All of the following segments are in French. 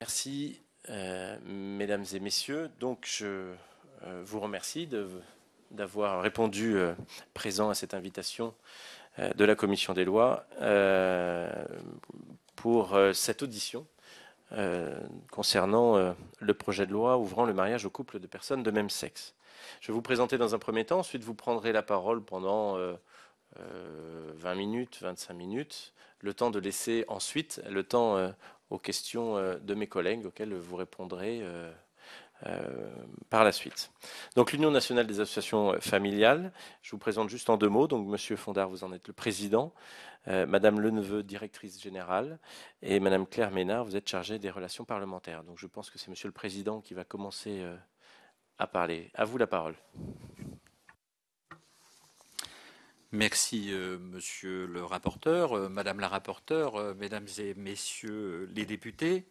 Merci, mesdames et messieurs. Donc, je vous remercie d'avoir répondu présent à cette invitation de la Commission des lois pour cette audition concernant le projet de loi ouvrant le mariage aux couples de personnes de même sexe. Je vais vous présenter dans un premier temps, ensuite vous prendrez la parole pendant 20 minutes, 25 minutes, le temps de laisser ensuite le temps aux questions de mes collègues auxquelles vous répondrez par la suite. Donc l'Union nationale des associations familiales, je vous présente juste en deux mots. Donc Monsieur Fondard, vous en êtes le président, Madame Leneveu, directrice générale, et Madame Claire Ménard, vous êtes chargée des relations parlementaires. Donc je pense que c'est Monsieur le Président qui va commencer à parler. À vous la parole. Merci, monsieur le rapporteur, madame la rapporteure, mesdames et messieurs les députés.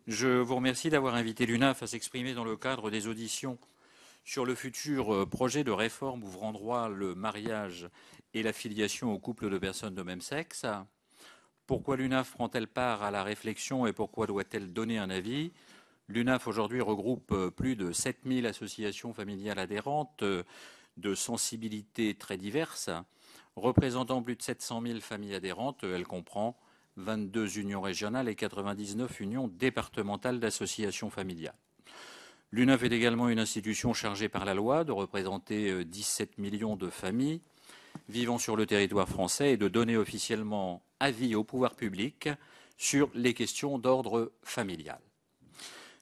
Je vous remercie d'avoir invité l'UNAF à s'exprimer dans le cadre des auditions sur le futur projet de réforme ouvrant droit le mariage et la filiation aux couples de personnes de même sexe. Pourquoi l'UNAF prend-elle part à la réflexion et pourquoi doit-elle donner un avis ? L'UNAF aujourd'hui regroupe plus de 7000 associations familiales adhérentes de sensibilités très diverses, représentant plus de 700 000 familles adhérentes. Elle comprend 22 unions régionales et 99 unions départementales d'associations familiales. L'UNAF est également une institution chargée par la loi de représenter 17 millions de familles vivant sur le territoire français et de donner officiellement avis au pouvoir public sur les questions d'ordre familial.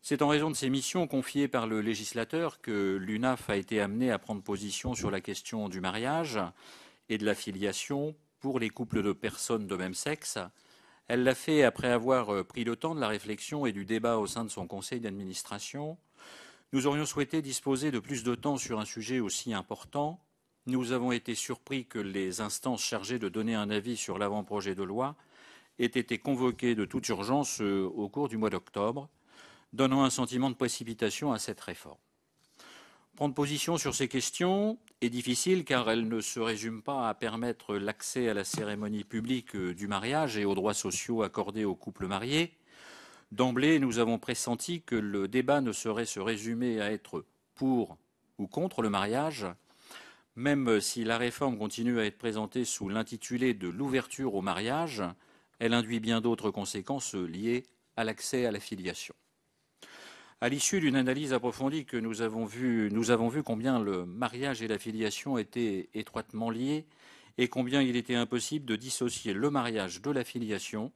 C'est en raison de ces missions confiées par le législateur que l'UNAF a été amenée à prendre position sur la question du mariage et de la filiation pour les couples de personnes de même sexe. Elle l'a fait après avoir pris le temps de la réflexion et du débat au sein de son conseil d'administration. Nous aurions souhaité disposer de plus de temps sur un sujet aussi important. Nous avons été surpris que les instances chargées de donner un avis sur l'avant-projet de loi aient été convoquées de toute urgence au cours du mois d'octobre, donnant un sentiment de précipitation à cette réforme. Prendre position sur ces questions est difficile car elles ne se résument pas à permettre l'accès à la cérémonie publique du mariage et aux droits sociaux accordés aux couples mariés. D'emblée, nous avons pressenti que le débat ne saurait se résumer à être pour ou contre le mariage, même si la réforme continue à être présentée sous l'intitulé de l'ouverture au mariage, elle induit bien d'autres conséquences liées à l'accès à la filiation. À l'issue d'une analyse approfondie que nous avons vu combien le mariage et la filiation étaient étroitement liés et combien il était impossible de dissocier le mariage de la filiation.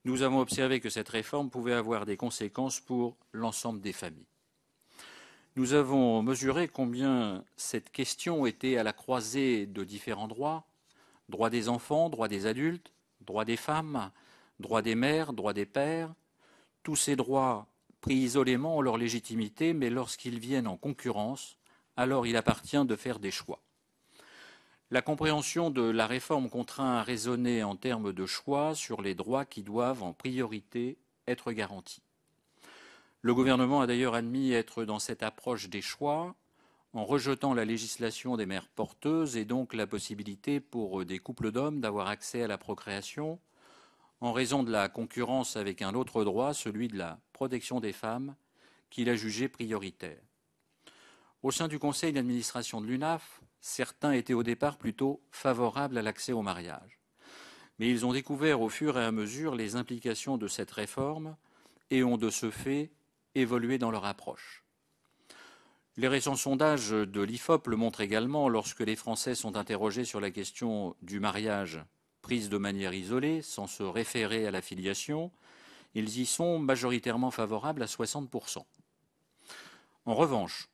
Nous avons observé que cette réforme pouvait avoir des conséquences pour l'ensemble des familles. Nous avons mesuré combien cette question était à la croisée de différents droits, droits des enfants, droits des adultes, droits des femmes, droits des mères, droits des pères. Tous ces droits pris isolément ont leur légitimité, mais lorsqu'ils viennent en concurrence, alors il appartient de faire des choix. La compréhension de la réforme contraint à raisonner en termes de choix sur les droits qui doivent en priorité être garantis. Le gouvernement a d'ailleurs admis être dans cette approche des choix en rejetant la législation des mères porteuses et donc la possibilité pour des couples d'hommes d'avoir accès à la procréation en raison de la concurrence avec un autre droit, celui de la protection des femmes, qu'il a jugé prioritaire. Au sein du conseil d'administration de l'UNAF, certains étaient au départ plutôt favorables à l'accès au mariage. Mais ils ont découvert au fur et à mesure les implications de cette réforme et ont de ce fait évolué dans leur approche. Les récents sondages de l'IFOP le montrent également. Lorsque les Français sont interrogés sur la question du mariage prise de manière isolée, sans se référer à la filiation, ils y sont majoritairement favorables à 60%. En revanche,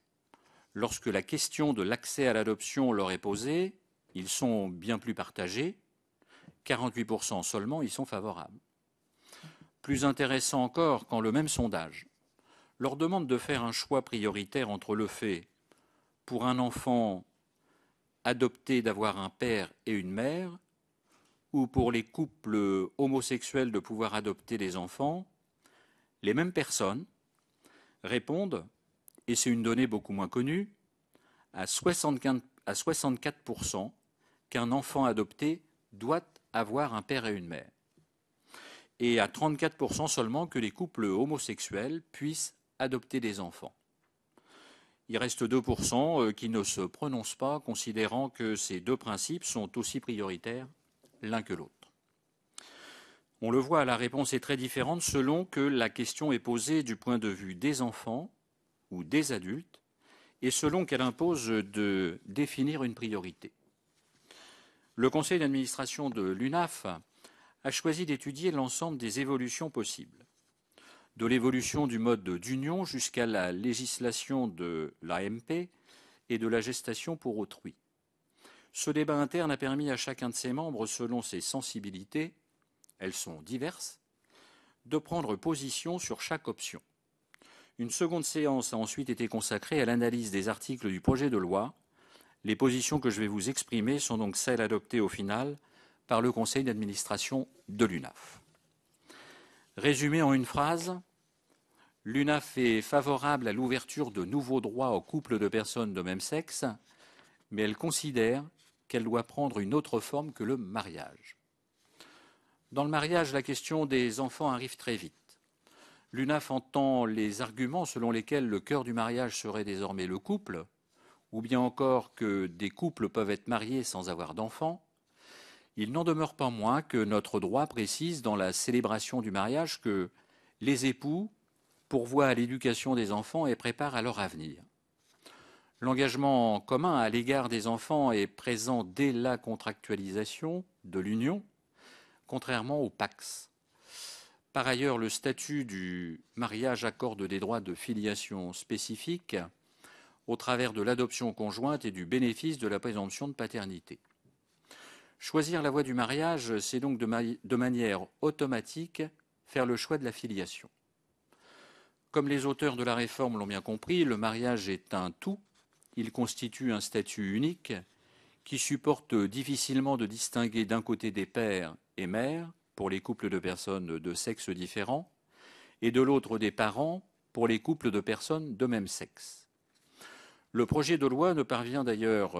lorsque la question de l'accès à l'adoption leur est posée, ils sont bien plus partagés. 48% seulement y sont favorables. Plus intéressant encore, quand le même sondage leur demande de faire un choix prioritaire entre le fait, pour un enfant adopté, d'avoir un père et une mère, ou pour les couples homosexuels de pouvoir adopter des enfants, les mêmes personnes répondent, et c'est une donnée beaucoup moins connue, à 64% qu'un enfant adopté doit avoir un père et une mère. et à 34% seulement que les couples homosexuels puissent adopter des enfants. Il reste 2% qui ne se prononcent pas, considérant que ces deux principes sont aussi prioritaires l'un que l'autre. On le voit, la réponse est très différente selon que la question est posée du point de vue des enfants ou des adultes et selon qu'elle impose de définir une priorité. Le conseil d'administration de l'UNAF a choisi d'étudier l'ensemble des évolutions possibles, de l'évolution du mode d'union jusqu'à la législation de l'AMP et de la gestation pour autrui. Ce débat interne a permis à chacun de ses membres, selon ses sensibilités, elles sont diverses, de prendre position sur chaque option. Une seconde séance a ensuite été consacrée à l'analyse des articles du projet de loi. Les positions que je vais vous exprimer sont donc celles adoptées au final par le conseil d'administration de l'UNAF. Résumé en une phrase, l'UNAF est favorable à l'ouverture de nouveaux droits aux couples de personnes de même sexe, mais elle considère qu'elle doit prendre une autre forme que le mariage. Dans le mariage, la question des enfants arrive très vite. L'UNAF entend les arguments selon lesquels le cœur du mariage serait désormais le couple, ou bien encore que des couples peuvent être mariés sans avoir d'enfants. Il n'en demeure pas moins que notre droit précise dans la célébration du mariage que les époux pourvoient à l'éducation des enfants et préparent à leur avenir. L'engagement commun à l'égard des enfants est présent dès la contractualisation de l'union, contrairement au PACS. Par ailleurs, le statut du mariage accorde des droits de filiation spécifiques au travers de l'adoption conjointe et du bénéfice de la présomption de paternité. Choisir la voie du mariage, c'est donc de manière automatique faire le choix de la filiation. Comme les auteurs de la réforme l'ont bien compris, le mariage est un tout. Il constitue un statut unique qui supporte difficilement de distinguer d'un côté des pères et mères pour les couples de personnes de sexe différents et de l'autre des parents pour les couples de personnes de même sexe. Le projet de loi ne parvient d'ailleurs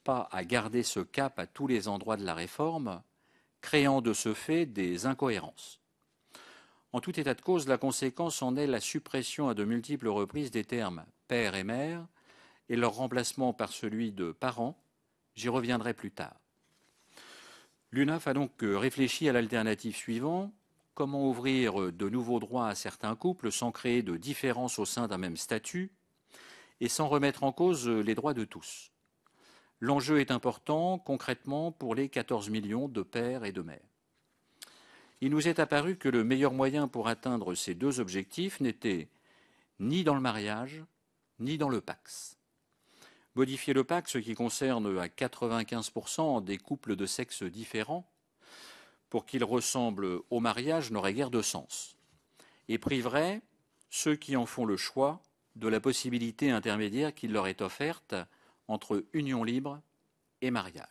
pas à garder ce cap à tous les endroits de la réforme, créant de ce fait des incohérences. En tout état de cause, la conséquence en est la suppression à de multiples reprises des termes père et mère et leur remplacement par celui de parents. J'y reviendrai plus tard. L'UNAF a donc réfléchi à l'alternative suivante: comment ouvrir de nouveaux droits à certains couples sans créer de différence au sein d'un même statut et sans remettre en cause les droits de tous. L'enjeu est important concrètement pour les 14 millions de pères et de mères. Il nous est apparu que le meilleur moyen pour atteindre ces deux objectifs n'était ni dans le mariage, ni dans le PACS. Modifier le PACS, ce qui concerne à 95% des couples de sexe différents, pour qu'ils ressemblent au mariage, n'aurait guère de sens, et priverait ceux qui en font le choix de la possibilité intermédiaire qui leur est offerte entre union libre et mariage.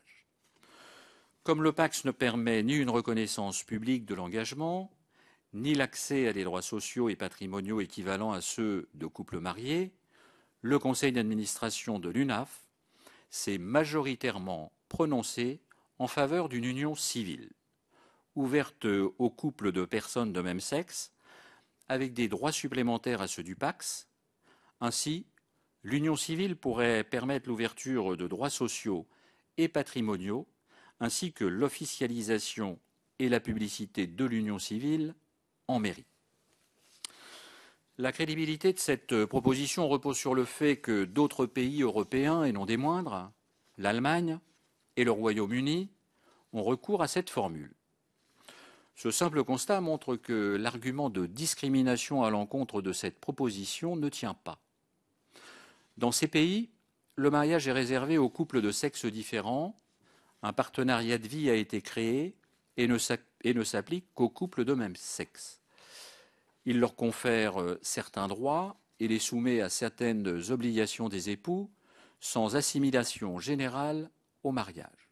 Comme le PACS ne permet ni une reconnaissance publique de l'engagement, ni l'accès à des droits sociaux et patrimoniaux équivalents à ceux de couples mariés, le conseil d'administration de l'UNAF s'est majoritairement prononcé en faveur d'une union civile, ouverte aux couples de personnes de même sexe, avec des droits supplémentaires à ceux du PACS. Ainsi, l'union civile pourrait permettre l'ouverture de droits sociaux et patrimoniaux, ainsi que l'officialisation et la publicité de l'union civile en mairie. La crédibilité de cette proposition repose sur le fait que d'autres pays européens, et non des moindres, l'Allemagne et le Royaume-Uni, ont recours à cette formule. Ce simple constat montre que l'argument de discrimination à l'encontre de cette proposition ne tient pas. Dans ces pays, le mariage est réservé aux couples de sexes différents, un partenariat de vie a été créé et ne s'applique qu'aux couples de même sexe. Il leur confère certains droits et les soumet à certaines obligations des époux, sans assimilation générale au mariage.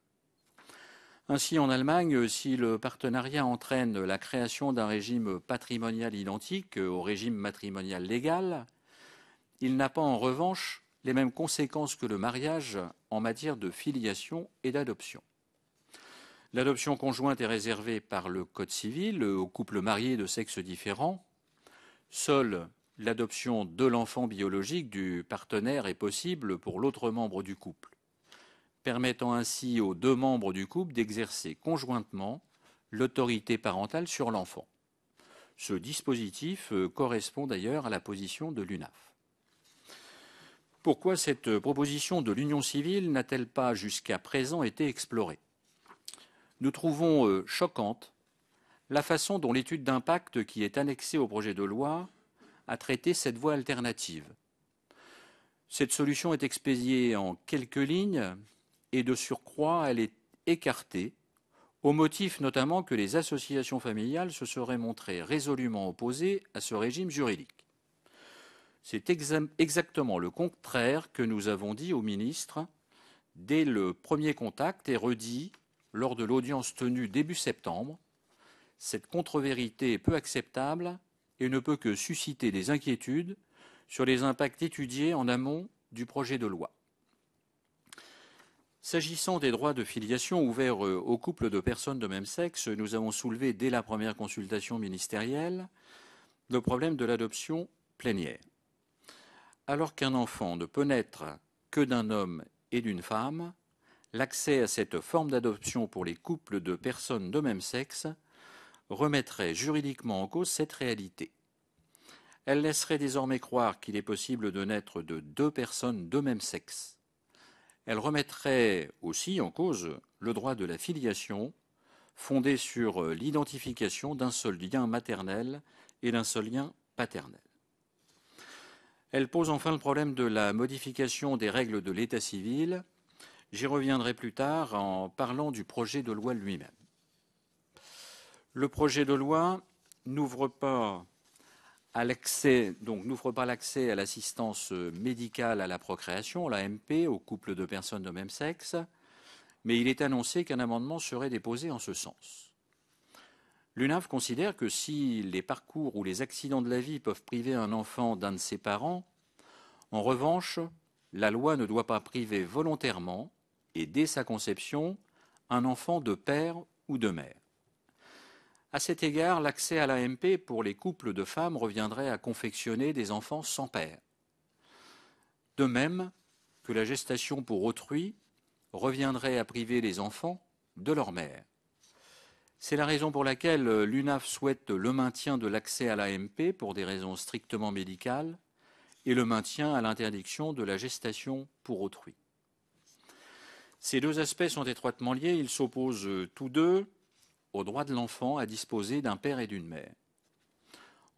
Ainsi, en Allemagne, si le partenariat entraîne la création d'un régime patrimonial identique au régime matrimonial légal, il n'a pas en revanche les mêmes conséquences que le mariage en matière de filiation et d'adoption. L'adoption conjointe est réservée par le Code civil aux couples mariés de sexes différents. Seule l'adoption de l'enfant biologique du partenaire est possible pour l'autre membre du couple, permettant ainsi aux deux membres du couple d'exercer conjointement l'autorité parentale sur l'enfant. Ce dispositif correspond d'ailleurs à la position de l'UNAF. Pourquoi cette proposition de l'union civile n'a-t-elle pas jusqu'à présent été explorée? Nous trouvons choquante la façon dont l'étude d'impact qui est annexée au projet de loi a traité cette voie alternative. Cette solution est expédiée en quelques lignes et de surcroît, elle est écartée, au motif notamment que les associations familiales se seraient montrées résolument opposées à ce régime juridique. C'est exactement le contraire que nous avons dit au ministre dès le premier contact et redit lors de l'audience tenue début septembre. Cette contre-vérité est peu acceptable et ne peut que susciter des inquiétudes sur les impacts étudiés en amont du projet de loi. S'agissant des droits de filiation ouverts aux couples de personnes de même sexe, nous avons soulevé dès la première consultation ministérielle le problème de l'adoption plénière. Alors qu'un enfant ne peut naître que d'un homme et d'une femme, l'accès à cette forme d'adoption pour les couples de personnes de même sexe remettrait juridiquement en cause cette réalité. Elle laisserait désormais croire qu'il est possible de naître de deux personnes de même sexe. Elle remettrait aussi en cause le droit de la filiation, fondé sur l'identification d'un seul lien maternel et d'un seul lien paternel. Elle pose enfin le problème de la modification des règles de l'état civil. J'y reviendrai plus tard en parlant du projet de loi lui-même. Le projet de loi n'ouvre pas l'accès à l'assistance médicale à la procréation, l'AMP, aux couples de personnes de même sexe, mais il est annoncé qu'un amendement serait déposé en ce sens. L'UNAF considère que si les parcours ou les accidents de la vie peuvent priver un enfant d'un de ses parents, en revanche, la loi ne doit pas priver volontairement, et dès sa conception, un enfant de père ou de mère. À cet égard, l'accès à l'AMP pour les couples de femmes reviendrait à confectionner des enfants sans père. De même que la gestation pour autrui reviendrait à priver les enfants de leur mère. C'est la raison pour laquelle l'UNAF souhaite le maintien de l'accès à l'AMP pour des raisons strictement médicales et le maintien à l'interdiction de la gestation pour autrui. Ces deux aspects sont étroitement liés, ils s'opposent tous deux au droit de l'enfant à disposer d'un père et d'une mère.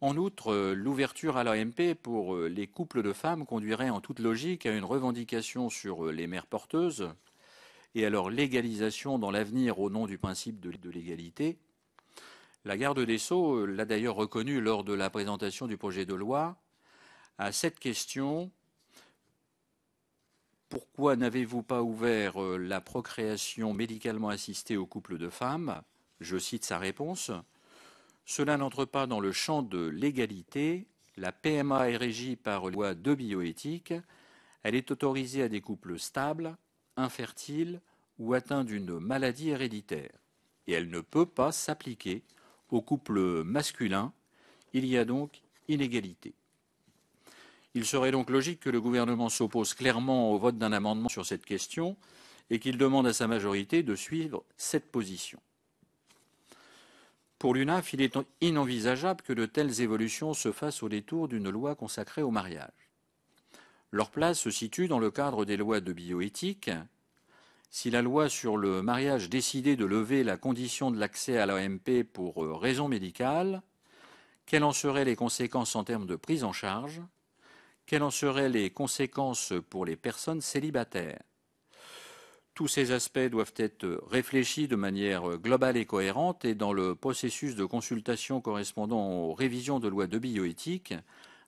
En outre, l'ouverture à l'AMP pour les couples de femmes conduirait en toute logique à une revendication sur les mères porteuses et à leur légalisation dans l'avenir au nom du principe de l'égalité. La garde des Sceaux l'a d'ailleurs reconnu lors de la présentation du projet de loi. À cette question, pourquoi n'avez-vous pas ouvert la procréation médicalement assistée aux couples de femmes? Je cite sa réponse. Cela n'entre pas dans le champ de l'égalité. La PMA est régie par la loi de bioéthique. Elle est autorisée à des couples stables, infertiles ou atteints d'une maladie héréditaire. Et elle ne peut pas s'appliquer aux couples masculins. Il y a donc inégalité. Il serait donc logique que le gouvernement s'oppose clairement au vote d'un amendement sur cette question et qu'il demande à sa majorité de suivre cette position. Pour l'UNAF, il est inenvisageable que de telles évolutions se fassent au détour d'une loi consacrée au mariage. Leur place se situe dans le cadre des lois de bioéthique. Si la loi sur le mariage décidait de lever la condition de l'accès à l'AMP pour raison médicale, quelles en seraient les conséquences en termes de prise en charge? Quelles en seraient les conséquences pour les personnes célibataires? Tous ces aspects doivent être réfléchis de manière globale et cohérente et dans le processus de consultation correspondant aux révisions de loi de bioéthique,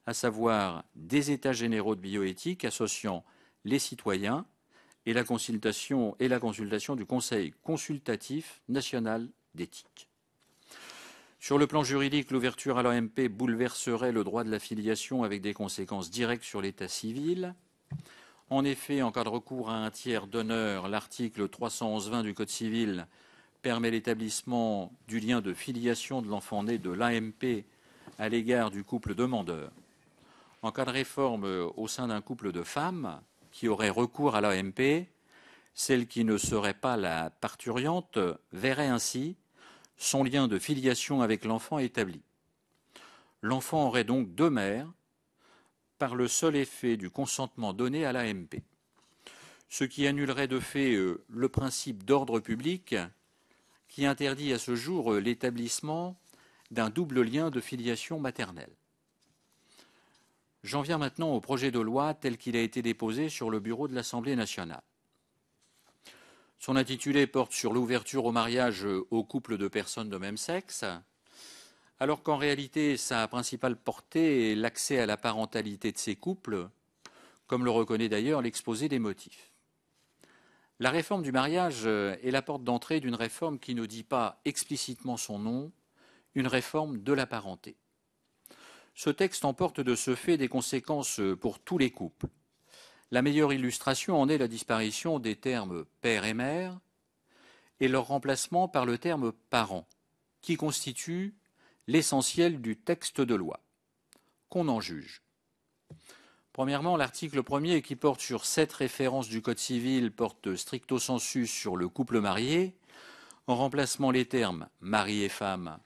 à savoir des états généraux de bioéthique associant les citoyens et la consultation du Conseil consultatif national d'éthique. Sur le plan juridique, l'ouverture à l'AMP bouleverserait le droit de la filiation avec des conséquences directes sur l'état civil. En effet, en cas de recours à un tiers d'honneur, l'article 311-20 du Code civil permet l'établissement du lien de filiation de l'enfant né de l'AMP à l'égard du couple demandeur. En cas de réforme au sein d'un couple de femmes qui auraient recours à l'AMP, celle qui ne serait pas la parturiente verrait ainsi son lien de filiation avec l'enfant établi. L'enfant aurait donc deux mères par le seul effet du consentement donné à l'AMP, ce qui annulerait de fait le principe d'ordre public qui interdit à ce jour l'établissement d'un double lien de filiation maternelle. J'en viens maintenant au projet de loi tel qu'il a été déposé sur le bureau de l'Assemblée nationale. Son intitulé porte sur l'ouverture au mariage aux couples de personnes de même sexe, alors qu'en réalité, sa principale portée est l'accès à la parentalité de ces couples, comme le reconnaît d'ailleurs l'exposé des motifs. La réforme du mariage est la porte d'entrée d'une réforme qui ne dit pas explicitement son nom, une réforme de la parenté. Ce texte emporte de ce fait des conséquences pour tous les couples. La meilleure illustration en est la disparition des termes père et mère et leur remplacement par le terme parent, qui constitue l'essentiel du texte de loi. Qu'on en juge. Premièrement, l'article 1er qui porte sur 7 références du Code civil porte stricto sensu sur le couple marié, en remplacement les termes mari et femme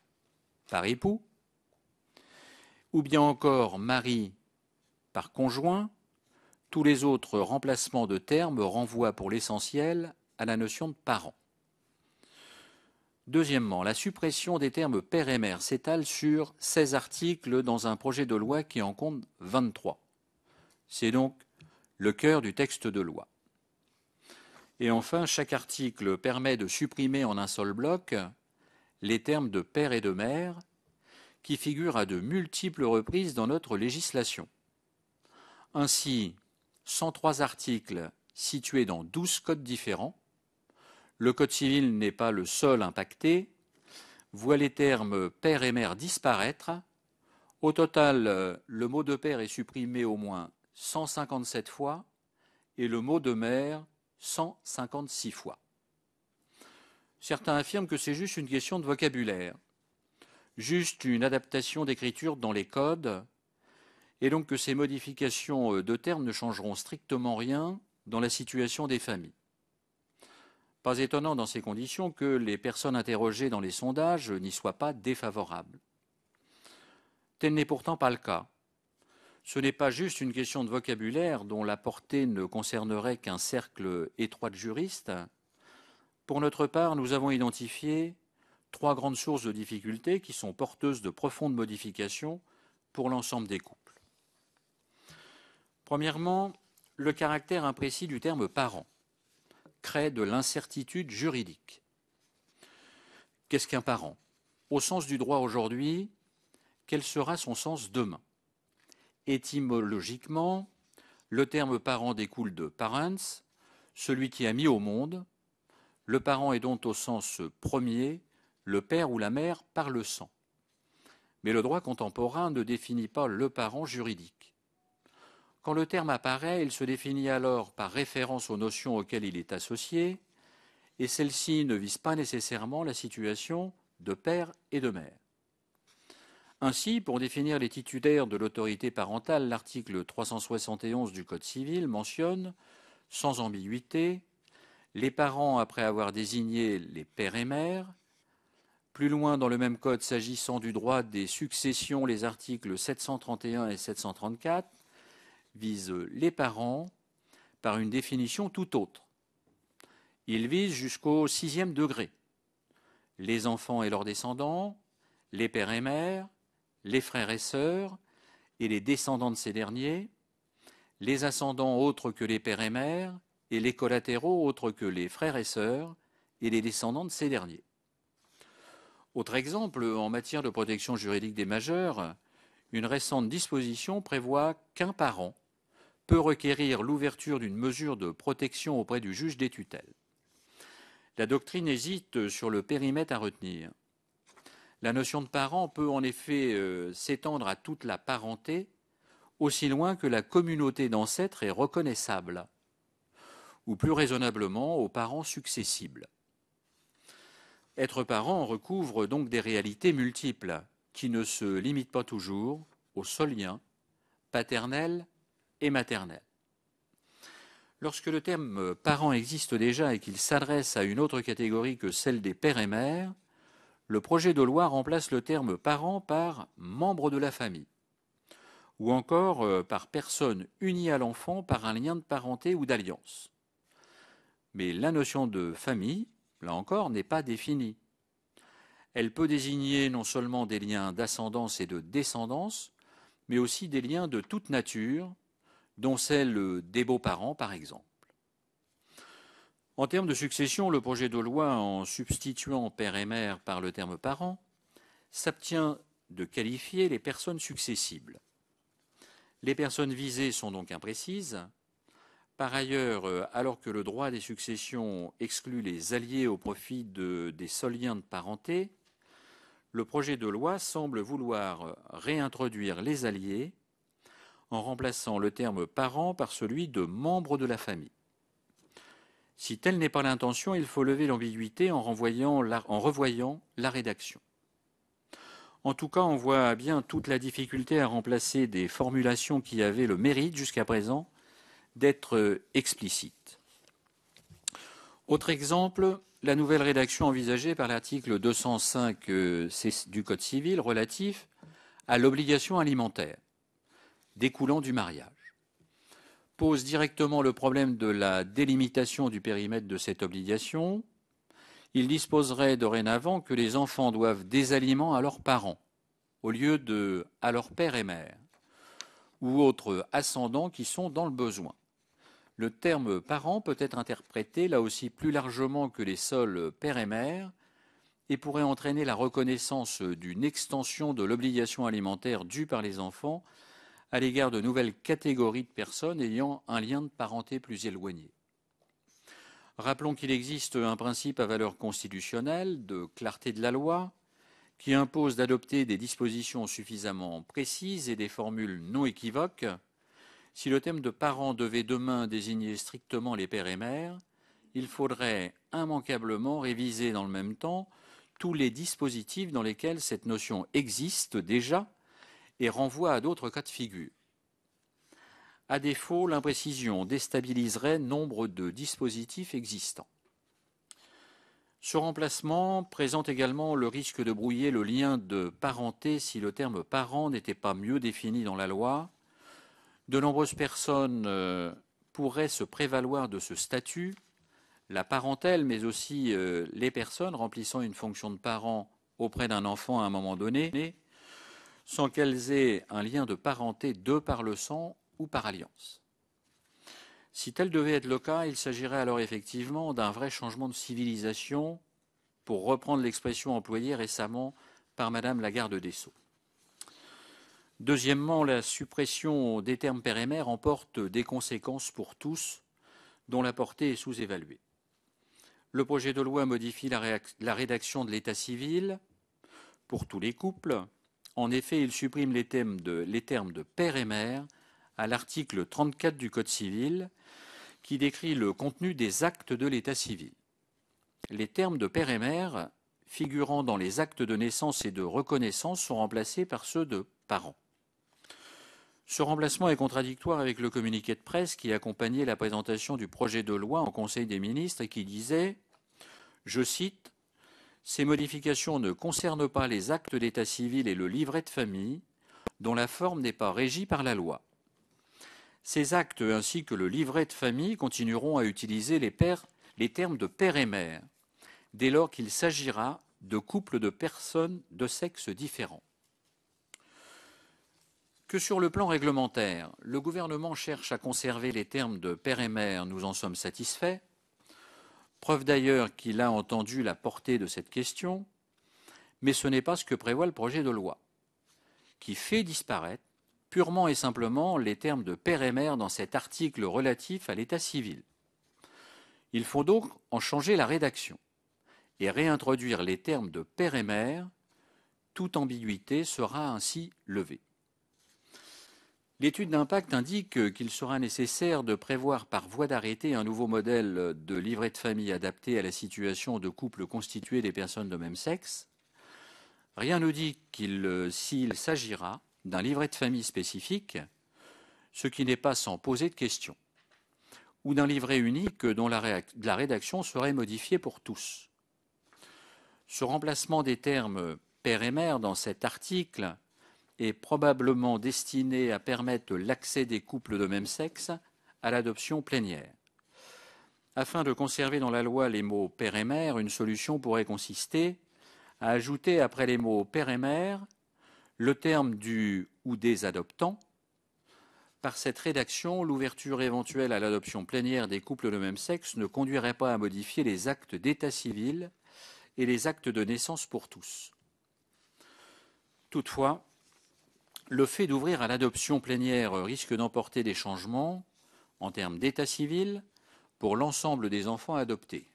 par époux, ou bien encore mari par conjoint. Tous les autres remplacements de termes renvoient pour l'essentiel à la notion de parent. Deuxièmement, la suppression des termes père et mère s'étale sur 16 articles dans un projet de loi qui en compte 23. C'est donc le cœur du texte de loi. Et enfin, chaque article permet de supprimer en un seul bloc les termes de père et de mère qui figurent à de multiples reprises dans notre législation. Ainsi, 103 articles situés dans 12 codes différents. Le Code civil n'est pas le seul impacté, voit les termes père et mère disparaître. Au total, le mot de père est supprimé au moins 157 fois et le mot de mère 156 fois. Certains affirment que c'est juste une question de vocabulaire, juste une adaptation d'écriture dans les codes, et donc que ces modifications de termes ne changeront strictement rien dans la situation des familles. Pas étonnant dans ces conditions que les personnes interrogées dans les sondages n'y soient pas défavorables. Tel n'est pourtant pas le cas. Ce n'est pas juste une question de vocabulaire dont la portée ne concernerait qu'un cercle étroit de juristes. Pour notre part, nous avons identifié 3 grandes sources de difficultés qui sont porteuses de profondes modifications pour l'ensemble des couples. Premièrement, le caractère imprécis du terme parent crée de l'incertitude juridique. Qu'est-ce qu'un parent? Au sens du droit aujourd'hui, quel sera son sens demain? Étymologiquement, le terme parent découle de parents, celui qui a mis au monde. Le parent est donc au sens premier, le père ou la mère par le sang. Mais le droit contemporain ne définit pas le parent juridique. Quand le terme apparaît, il se définit alors par référence aux notions auxquelles il est associé, et celles-ci ne visent pas nécessairement la situation de père et de mère. Ainsi, pour définir les titulaires de l'autorité parentale, l'article 371 du Code civil mentionne, sans ambiguïté, les parents après avoir désigné les pères et mères. Plus loin dans le même code, s'agissant du droit des successions, les articles 731 et 734 visent les parents par une définition tout autre. Ils visent jusqu'au 6e degré. Les enfants et leurs descendants, les pères et mères, les frères et sœurs et les descendants de ces derniers, les ascendants autres que les pères et mères et les collatéraux autres que les frères et sœurs et les descendants de ces derniers. Autre exemple, en matière de protection juridique des majeurs, une récente disposition prévoit qu'un parent peut requérir l'ouverture d'une mesure de protection auprès du juge des tutelles. La doctrine hésite sur le périmètre à retenir. La notion de parent peut en effet s'étendre à toute la parenté, aussi loin que la communauté d'ancêtres est reconnaissable, ou plus raisonnablement aux parents successibles. Être parent recouvre donc des réalités multiples qui ne se limitent pas toujours aux seuls liens paternels et maternels. Lorsque le terme parent existe déjà et qu'il s'adresse à une autre catégorie que celle des pères et mères, le projet de loi remplace le terme parent par membre de la famille, ou encore par personne unie à l'enfant par un lien de parenté ou d'alliance. Mais la notion de famille, là encore, n'est pas définie. Elle peut désigner non seulement des liens d'ascendance et de descendance, mais aussi des liens de toute nature, dont celle des beaux-parents par exemple. En termes de succession, le projet de loi, en substituant père et mère par le terme parent, s'abstient de qualifier les personnes successibles. Les personnes visées sont donc imprécises. Par ailleurs, alors que le droit des successions exclut les alliés au profit des seuls liens de parenté, le projet de loi semble vouloir réintroduire les alliés en remplaçant le terme parent par celui de membre de la famille. Si telle n'est pas l'intention, il faut lever l'ambiguïté en revoyant la rédaction. En tout cas, on voit bien toute la difficulté à remplacer des formulations qui avaient le mérite jusqu'à présent d'être explicites. Autre exemple, la nouvelle rédaction envisagée par l'article 205 du Code civil relatif à l'obligation alimentaire découlant du mariage pose directement le problème de la délimitation du périmètre de cette obligation. Il disposerait dorénavant que les enfants doivent des aliments à leurs parents, au lieu de à leur père et mère, ou autres ascendants qui sont dans le besoin. Le terme parent peut être interprété là aussi plus largement que les seuls père et mère et pourrait entraîner la reconnaissance d'une extension de l'obligation alimentaire due par les enfants à l'égard de nouvelles catégories de personnes ayant un lien de parenté plus éloigné. Rappelons qu'il existe un principe à valeur constitutionnelle de clarté de la loi qui impose d'adopter des dispositions suffisamment précises et des formules non équivoques. Si le terme de parent devait demain désigner strictement les pères et mères, il faudrait immanquablement réviser dans le même temps tous les dispositifs dans lesquels cette notion existe déjà et renvoie à d'autres cas de figure. À défaut, l'imprécision déstabiliserait nombre de dispositifs existants. Ce remplacement présente également le risque de brouiller le lien de parenté si le terme parent n'était pas mieux défini dans la loi. De nombreuses personnes pourraient se prévaloir de ce statut, la parentèle, mais aussi les personnes remplissant une fonction de parent auprès d'un enfant à un moment donné, sans qu'elles aient un lien de parenté de par le sang ou par alliance. Si tel devait être le cas, il s'agirait alors effectivement d'un vrai changement de civilisation, pour reprendre l'expression employée récemment par Madame la garde des Sceaux. Deuxièmement, la suppression des termes père et mère emporte des conséquences pour tous, dont la portée est sous-évaluée. Le projet de loi modifie la rédaction de l'état civil pour tous les couples. En effet, il supprime les termes de père et mère à l'article 34 du Code civil, qui décrit le contenu des actes de l'état civil. Les termes de père et mère figurant dans les actes de naissance et de reconnaissance sont remplacés par ceux de parents. Ce remplacement est contradictoire avec le communiqué de presse qui accompagnait la présentation du projet de loi en Conseil des ministres et qui disait, je cite, « Ces modifications ne concernent pas les actes d'état civil et le livret de famille, dont la forme n'est pas régie par la loi. Ces actes ainsi que le livret de famille continueront à utiliser les termes de père et mère, dès lors qu'il s'agira de couples de personnes de sexe différent. » Que sur le plan réglementaire, le gouvernement cherche à conserver les termes de père et mère, nous en sommes satisfaits. Preuve d'ailleurs qu'il a entendu la portée de cette question, mais ce n'est pas ce que prévoit le projet de loi, qui fait disparaître purement et simplement les termes de père et mère dans cet article relatif à l'état civil. Il faut donc en changer la rédaction et réintroduire les termes de père et mère. Toute ambiguïté sera ainsi levée. L'étude d'impact indique qu'il sera nécessaire de prévoir par voie d'arrêté un nouveau modèle de livret de famille adapté à la situation de couples constitués des personnes de même sexe. Rien ne dit s'il s'agira d'un livret de famille spécifique, ce qui n'est pas sans poser de questions, ou d'un livret unique dont la rédaction serait modifiée pour tous. Ce remplacement des termes père et mère dans cet article est probablement destiné à permettre l'accès des couples de même sexe à l'adoption plénière. Afin de conserver dans la loi les mots père et mère, une solution pourrait consister à ajouter après les mots père et mère le terme du ou des adoptants. Par cette rédaction, l'ouverture éventuelle à l'adoption plénière des couples de même sexe ne conduirait pas à modifier les actes d'état civil et les actes de naissance pour tous. Toutefois, le fait d'ouvrir à l'adoption plénière risque d'emporter des changements en termes d'état civil pour l'ensemble des enfants adoptés,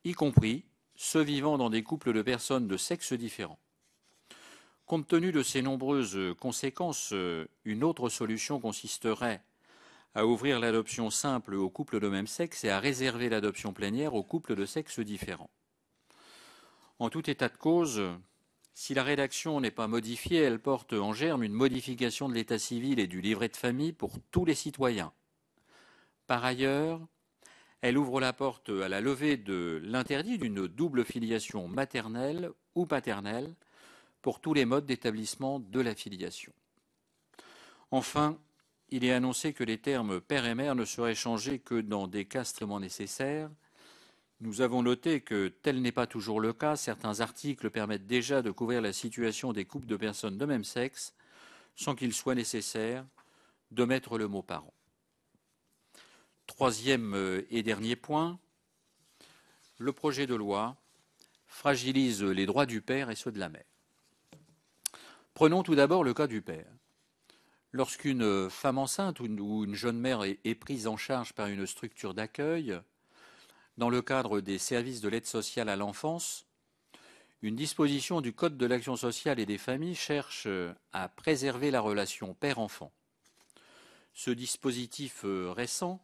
y compris ceux vivant dans des couples de personnes de sexe différents. Compte tenu de ces nombreuses conséquences, une autre solution consisterait à ouvrir l'adoption simple aux couples de même sexe et à réserver l'adoption plénière aux couples de sexe différents. En tout état de cause, si la rédaction n'est pas modifiée, elle porte en germe une modification de l'état civil et du livret de famille pour tous les citoyens. Par ailleurs, elle ouvre la porte à la levée de l'interdit d'une double filiation maternelle ou paternelle pour tous les modes d'établissement de la filiation. Enfin, il est annoncé que les termes père et mère ne seraient changés que dans des cas strictement nécessaires. Nous avons noté que tel n'est pas toujours le cas. Certains articles permettent déjà de couvrir la situation des couples de personnes de même sexe sans qu'il soit nécessaire de mettre le mot parent. Troisième et dernier point, le projet de loi fragilise les droits du père et ceux de la mère. Prenons tout d'abord le cas du père. Lorsqu'une femme enceinte ou une jeune mère est prise en charge par une structure d'accueil, dans le cadre des services de l'aide sociale à l'enfance, une disposition du Code de l'action sociale et des familles cherche à préserver la relation père-enfant. Ce dispositif récent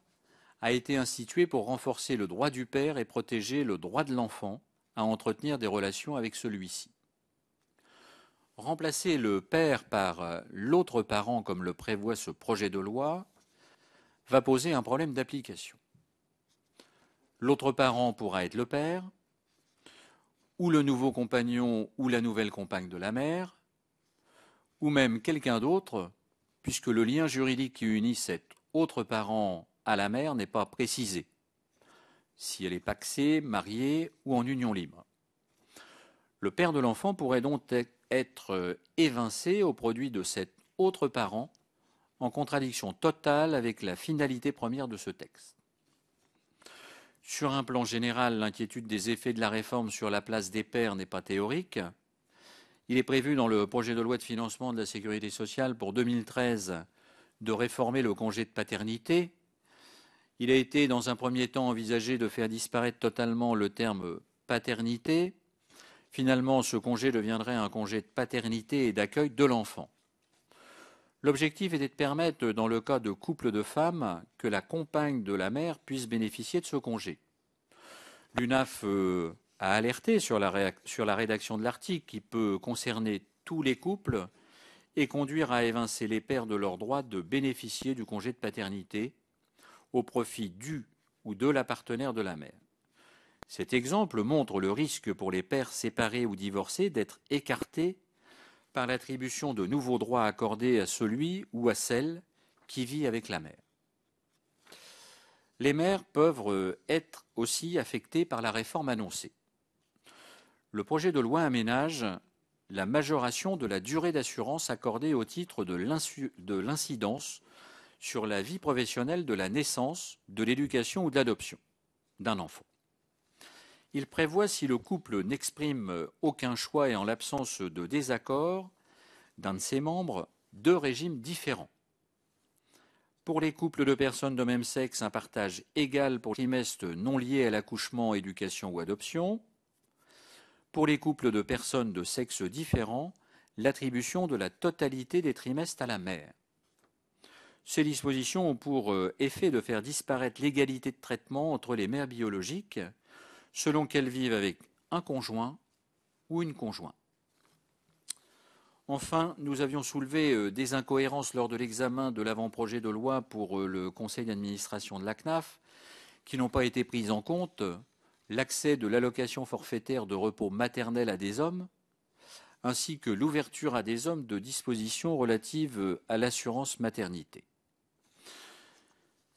a été institué pour renforcer le droit du père et protéger le droit de l'enfant à entretenir des relations avec celui-ci. Remplacer le père par l'autre parent, comme le prévoit ce projet de loi, va poser un problème d'application. L'autre parent pourra être le père, ou le nouveau compagnon ou la nouvelle compagne de la mère, ou même quelqu'un d'autre, puisque le lien juridique qui unit cet autre parent à la mère n'est pas précisé, si elle est pacsée, mariée ou en union libre. Le père de l'enfant pourrait donc être évincé au produit de cet autre parent, en contradiction totale avec la finalité première de ce texte. Sur un plan général, l'inquiétude des effets de la réforme sur la place des pères n'est pas théorique. Il est prévu dans le projet de loi de financement de la sécurité sociale pour 2013 de réformer le congé de paternité. Il a été dans un premier temps envisagé de faire disparaître totalement le terme paternité. Finalement, ce congé deviendrait un congé de paternité et d'accueil de l'enfant. L'objectif était de permettre, dans le cas de couples de femmes, que la compagne de la mère puisse bénéficier de ce congé. L'UNAF a alerté sur la rédaction de l'article qui peut concerner tous les couples et conduire à évincer les pères de leur droit de bénéficier du congé de paternité au profit du ou de la partenaire de la mère. Cet exemple montre le risque pour les pères séparés ou divorcés d'être écartés par l'attribution de nouveaux droits accordés à celui ou à celle qui vit avec la mère. Les mères peuvent être aussi affectées par la réforme annoncée. Le projet de loi aménage la majoration de la durée d'assurance accordée au titre de l'incidence sur la vie professionnelle de la naissance, de l'éducation ou de l'adoption d'un enfant. Il prévoit, si le couple n'exprime aucun choix et en l'absence de désaccord d'un de ses membres, 2 régimes différents. Pour les couples de personnes de même sexe, un partage égal pour les trimestres non liés à l'accouchement, éducation ou adoption. Pour les couples de personnes de sexe différent, l'attribution de la totalité des trimestres à la mère. Ces dispositions ont pour effet de faire disparaître l'égalité de traitement entre les mères biologiques selon qu'elles vivent avec un conjoint ou une conjointe. Enfin, nous avions soulevé des incohérences lors de l'examen de l'avant-projet de loi pour le conseil d'administration de la CNAF qui n'ont pas été prises en compte, l'accès de l'allocation forfaitaire de repos maternel à des hommes, ainsi que l'ouverture à des hommes de dispositions relatives à l'assurance maternité.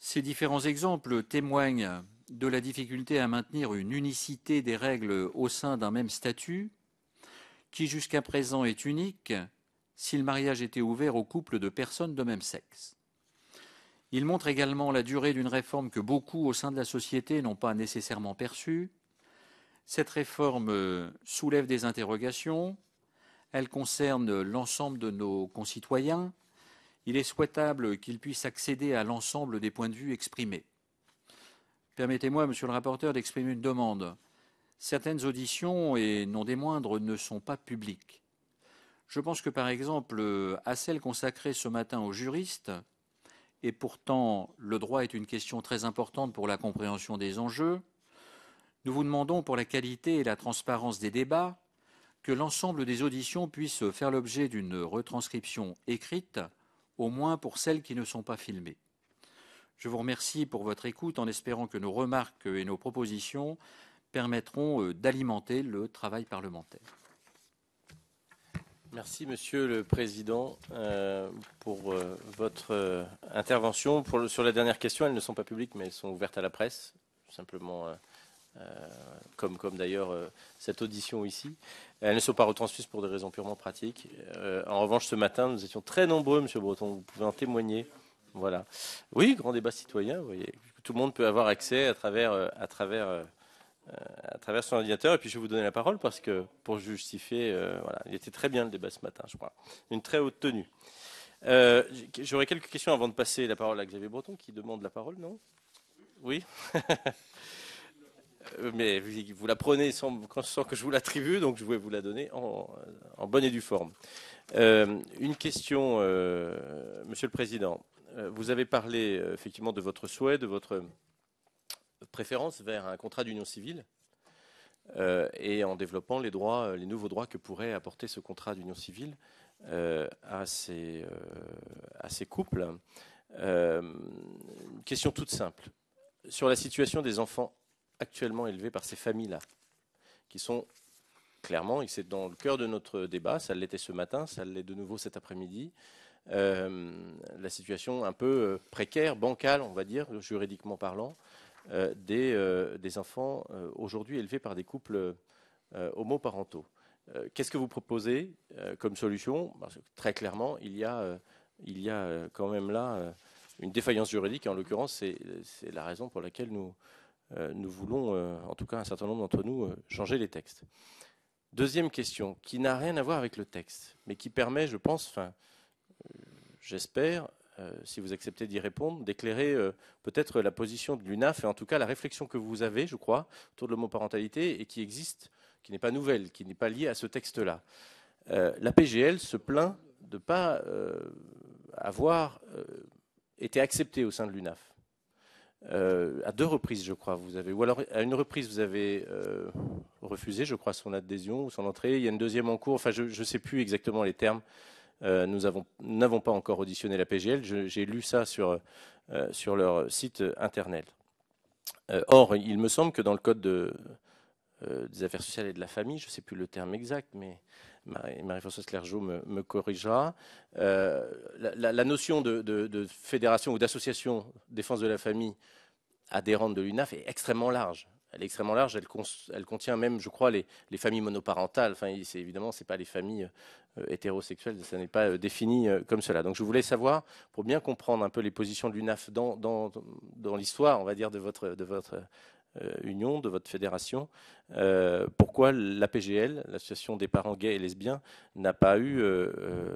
Ces différents exemples témoignent de la difficulté à maintenir une unicité des règles au sein d'un même statut, qui jusqu'à présent est unique si le mariage était ouvert aux couples de personnes de même sexe. Il montre également la durée d'une réforme que beaucoup au sein de la société n'ont pas nécessairement perçue. Cette réforme soulève des interrogations, elle concerne l'ensemble de nos concitoyens. Il est souhaitable qu'ils puissent accéder à l'ensemble des points de vue exprimés. Permettez-moi, monsieur le rapporteur, d'exprimer une demande. Certaines auditions, et non des moindres, ne sont pas publiques. Je pense que, par exemple, à celle consacrée ce matin aux juristes, et pourtant le droit est une question très importante pour la compréhension des enjeux, nous vous demandons, pour la qualité et la transparence des débats, que l'ensemble des auditions puissent faire l'objet d'une retranscription écrite, au moins pour celles qui ne sont pas filmées. Je vous remercie pour votre écoute en espérant que nos remarques et nos propositions permettront d'alimenter le travail parlementaire. Merci, Monsieur le Président, pour votre intervention. Sur la dernière question, elles ne sont pas publiques, mais elles sont ouvertes à la presse, tout simplement, comme d'ailleurs cette audition ici. Elles ne sont pas retransmises pour des raisons purement pratiques. En revanche, ce matin, nous étions très nombreux, Monsieur Breton, vous pouvez en témoigner. Voilà. Oui, grand débat citoyen, vous voyez. Tout le monde peut avoir accès à travers son ordinateur. Et puis je vais vous donner la parole parce que pour justifier, voilà, il était très bien le débat ce matin, je crois. Une très haute tenue. J'aurais quelques questions avant de passer la parole à Xavier Breton qui demande la parole, non? Oui. Mais vous la prenez sans que je vous l'attribue, donc je vais vous la donner en bonne et due forme. Une question, Monsieur le Président. Vous avez parlé effectivement de votre souhait, de votre préférence vers un contrat d'union civile et en développant les nouveaux droits que pourrait apporter ce contrat d'union civile à ces couples. Une question toute simple. Sur la situation des enfants actuellement élevés par ces familles-là, qui sont clairement, et c'est dans le cœur de notre débat, ça l'était ce matin, ça l'est de nouveau cet après-midi, la situation un peu précaire, bancale, on va dire, juridiquement parlant, des enfants aujourd'hui élevés par des couples homoparentaux. Qu'est-ce que vous proposez comme solution? Parce que, très clairement, il y a quand même là une défaillance juridique, et en l'occurrence, c'est la raison pour laquelle nous voulons, en tout cas un certain nombre d'entre nous, changer les textes. Deuxième question, qui n'a rien à voir avec le texte, mais qui permet, je pense, j'espère, si vous acceptez d'y répondre, d'éclairer peut-être la position de l'UNAF et en tout cas la réflexion que vous avez, je crois, autour de l'homoparentalité et qui existe, qui n'est pas nouvelle, qui n'est pas liée à ce texte-là. La PGL se plaint de ne pas avoir été acceptée au sein de l'UNAF. À 2 reprises, je crois, ou alors à une reprise, vous avez refusé, je crois, son adhésion ou son entrée. Il y a une deuxième en cours. Enfin, je ne sais plus exactement les termes. Nous n'avons pas encore auditionné la PGL. J'ai lu ça sur leur site internet. Or, il me semble que dans le code des affaires sociales et de la famille, je ne sais plus le terme exact, mais Marie-Françoise Clergeau me corrigera, la notion de fédération ou d'association défense de la famille adhérente de l'UNAF est extrêmement large. Elle est extrêmement large, elle contient même, je crois, les familles monoparentales. Enfin, évidemment, ce n'est pas les familles hétérosexuelles, ça n'est pas défini comme cela. Donc je voulais savoir, pour bien comprendre un peu les positions de l'UNAF dans l'histoire, on va dire, de votre union, de votre fédération, pourquoi l'APGL, l'Association des parents gays et lesbiens, n'a pas eu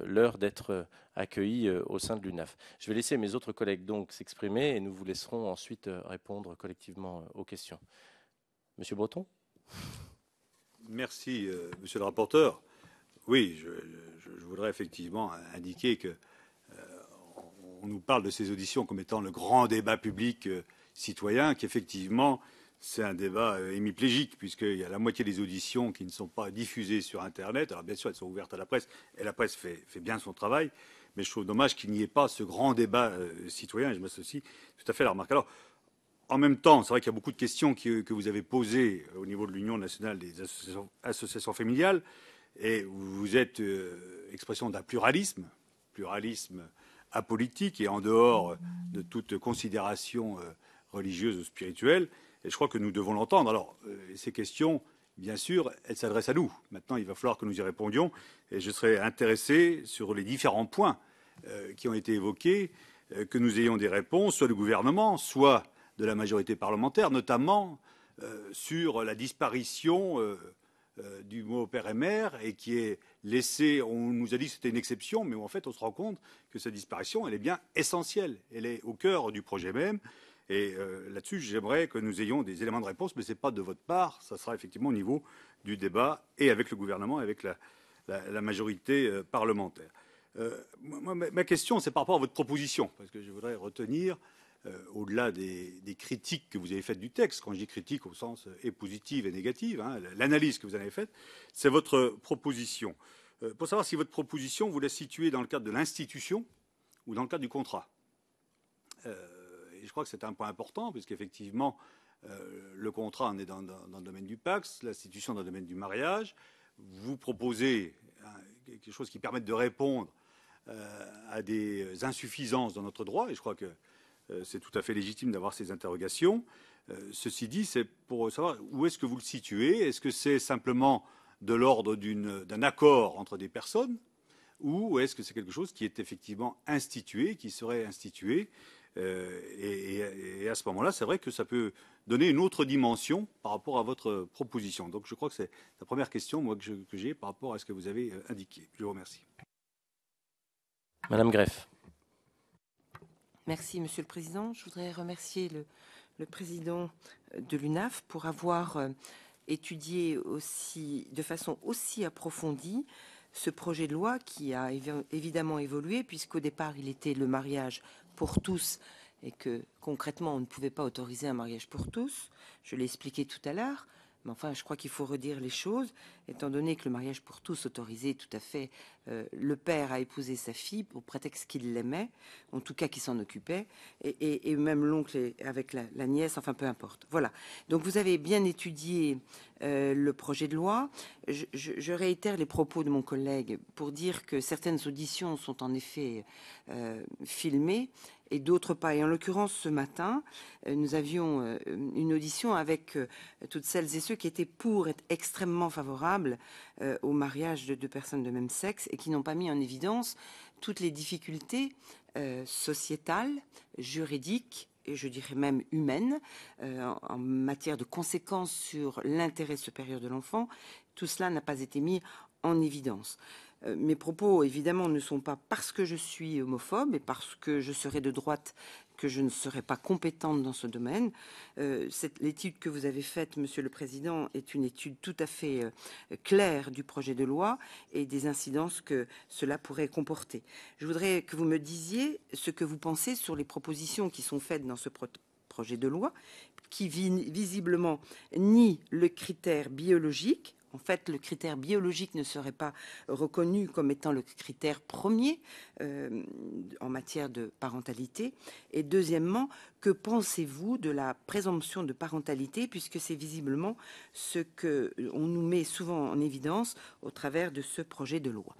l'heure d'être accueillie au sein de l'UNAF. Je vais laisser mes autres collègues donc s'exprimer et nous vous laisserons ensuite répondre collectivement aux questions. Monsieur Breton. Merci, monsieur le rapporteur. Oui, je voudrais effectivement indiquer que on nous parle de ces auditions comme étant le grand débat public citoyen, qu'effectivement, c'est un débat hémiplégique, puisqu'il y a la moitié des auditions qui ne sont pas diffusées sur Internet. Alors bien sûr, elles sont ouvertes à la presse, et la presse fait bien son travail, mais je trouve dommage qu'il n'y ait pas ce grand débat citoyen, et je m'associe tout à fait à la remarque. Alors, en même temps, c'est vrai qu'il y a beaucoup de questions que vous avez posées au niveau de l'Union nationale des associations familiales, et vous êtes expression d'un pluralisme apolitique et en dehors de toute considération religieuse ou spirituelle. Et je crois que nous devons l'entendre. Alors, ces questions, bien sûr, elles s'adressent à nous. Maintenant, il va falloir que nous y répondions. Et je serais intéressé sur les différents points qui ont été évoqués, que nous ayons des réponses, soit du gouvernement, soit de la majorité parlementaire, notamment sur la disparition du mot père et mère, et qui est laissé, on nous a dit que c'était une exception, mais en fait on se rend compte que cette disparition, elle est bien essentielle, elle est au cœur du projet même, et là-dessus j'aimerais que nous ayons des éléments de réponse, mais ce n'est pas de votre part, ça sera effectivement au niveau du débat, et avec le gouvernement, et avec la majorité parlementaire. Ma question, c'est par rapport à votre proposition, parce que je voudrais retenir au-delà des critiques que vous avez faites du texte, quand je dis critique au sens et positive et négative, hein, l'analyse que vous en avez faite, c'est votre proposition. Pour savoir si votre proposition, vous la situez dans le cadre de l'institution ou dans le cadre du contrat. Et je crois que c'est un point important, puisqu'effectivement, le contrat en est dans le domaine du Pacs, l'institution dans le domaine du mariage. Vous proposez quelque chose qui permette de répondre à des insuffisances dans notre droit, et je crois que c'est tout à fait légitime d'avoir ces interrogations. Ceci dit, c'est pour savoir où est-ce que vous le situez. Est-ce que c'est simplement de l'ordre d'un accord entre des personnes, ou est-ce que c'est quelque chose qui est effectivement institué, qui serait institué et à ce moment-là, c'est vrai que ça peut donner une autre dimension par rapport à votre proposition. Donc je crois que c'est la première question moi, que j'ai par rapport à ce que vous avez indiqué. Je vous remercie. Madame Greff. Merci, Monsieur le Président. Je voudrais remercier le président de l'UNAF pour avoir étudié de façon aussi approfondie ce projet de loi qui a évidemment évolué, puisqu'au départ, il était le mariage pour tous et que concrètement, on ne pouvait pas autoriser un mariage pour tous. Je l'ai expliqué tout à l'heure. Mais enfin, je crois qu'il faut redire les choses, étant donné que le mariage pour tous autorisait tout à fait le père à épouser sa fille au prétexte qu'il l'aimait, en tout cas qu'il s'en occupait, et même l'oncle avec la nièce, enfin peu importe. Voilà. Donc vous avez bien étudié le projet de loi. Je réitère les propos de mon collègue pour dire que certaines auditions sont en effet filmées et d'autres pas. Et en l'occurrence, ce matin, nous avions une audition avec toutes celles et ceux qui étaient pour être extrêmement favorables au mariage de deux personnes de même sexe et qui n'ont pas mis en évidence toutes les difficultés sociétales, juridiques et je dirais même humaines en matière de conséquences sur l'intérêt supérieur de l'enfant. Tout cela n'a pas été mis en évidence. Mes propos, évidemment, ne sont pas parce que je suis homophobe et parce que je serai de droite que je ne serai pas compétente dans ce domaine. L'étude que vous avez faite, Monsieur le Président, est une étude tout à fait claire du projet de loi et des incidences que cela pourrait comporter. Je voudrais que vous me disiez ce que vous pensez sur les propositions qui sont faites dans ce projet de loi, qui visiblement nie le critère biologique. En fait, le critère biologique ne serait pas reconnu comme étant le critère premier en matière de parentalité. Et deuxièmement, que pensez-vous de la présomption de parentalité, puisque c'est visiblement ce qu'on nous met souvent en évidence au travers de ce projet de loi.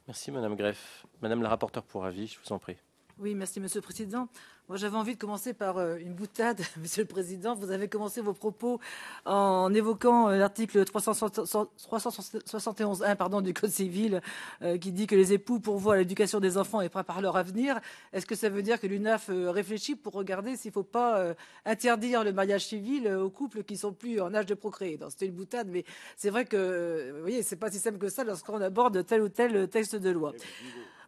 Merci, Madame Greff. Madame la rapporteure pour avis, je vous en prie. Oui, merci, Monsieur le Président. Moi, j'avais envie de commencer par une boutade, Monsieur le Président. Vous avez commencé vos propos en évoquant l'article 371.1 du Code civil qui dit que les époux pourvoient à l'éducation des enfants et préparent leur avenir. Est-ce que ça veut dire que l'UNAF réfléchit pour regarder s'il ne faut pas interdire le mariage civil aux couples qui ne sont plus en âge de procréer? C'était une boutade, mais c'est vrai que, vous voyez, c'est pas si simple que ça lorsqu'on aborde tel ou tel texte de loi.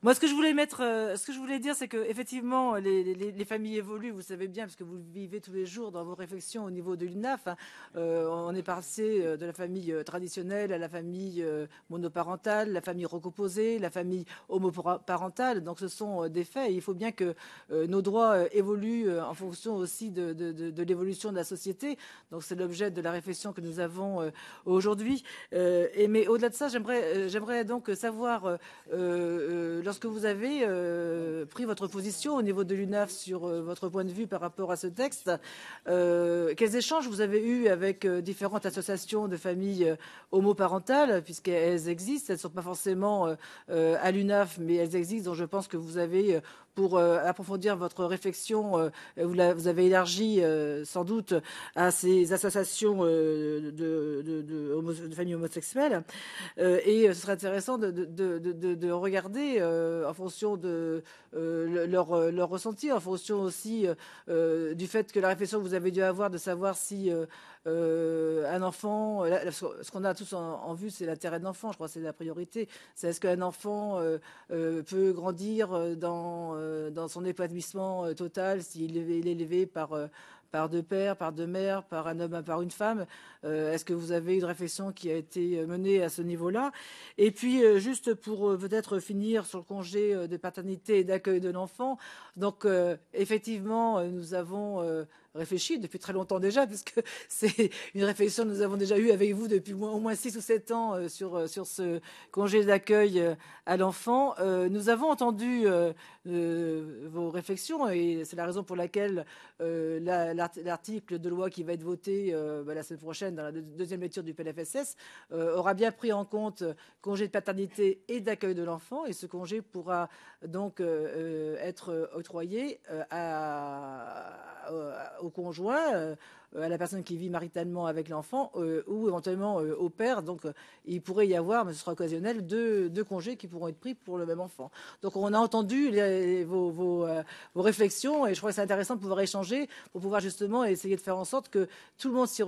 Moi, ce que je voulais dire, c'est que effectivement, les familles évoluent. Vous savez bien, parce que vous le vivez tous les jours dans vos réflexions au niveau de l'UNAF. Hein. On est passé de la famille traditionnelle à la famille monoparentale, la famille recomposée, la famille homoparentale. Donc, ce sont des faits. Et il faut bien que nos droits évoluent en fonction aussi de l'évolution de la société. Donc, c'est l'objet de la réflexion que nous avons aujourd'hui. Mais au-delà de ça, j'aimerais donc savoir. Lorsque vous avez pris votre position au niveau de l'UNAF sur votre point de vue par rapport à ce texte, quels échanges vous avez eus avec différentes associations de familles homoparentales, puisqu'elles existent, elles ne sont pas forcément à l'UNAF, mais elles existent, donc je pense que vous avez, pour approfondir votre réflexion, vous avez élargi sans doute à ces associations de familles homosexuelles, et ce serait intéressant de regarder en fonction de leur ressenti, en fonction aussi du fait que la réflexion que vous avez dû avoir de savoir si un enfant, ce qu'on a tous en vue, c'est l'intérêt de l'enfant, je crois que c'est la priorité. C'est est-ce qu'un enfant peut grandir dans son épanouissement total s'il est élevé par deux pères, par deux mères, par un homme, par une femme. Est-ce que vous avez une réflexion qui a été menée à ce niveau-là? Et puis, juste pour peut-être finir sur le congé de paternité et d'accueil de l'enfant. Donc, effectivement, nous avons réfléchi depuis très longtemps déjà, puisque c'est une réflexion que nous avons déjà eue avec vous depuis au moins 6 ou 7 ans sur ce congé d'accueil à l'enfant. Nous avons entendu vos réflexions et c'est la raison pour laquelle l'article de loi qui va être voté la semaine prochaine dans la deuxième lecture du PLFSS aura bien pris en compte congé de paternité et d'accueil de l'enfant, et ce congé pourra donc être octroyé au conjoint, à la personne qui vit maritalement avec l'enfant ou éventuellement au père. Donc il pourrait y avoir, mais ce sera occasionnel, deux congés qui pourront être pris pour le même enfant. Donc on a entendu vos réflexions et je crois que c'est intéressant de pouvoir échanger pour pouvoir justement essayer de faire en sorte que tout le monde s'y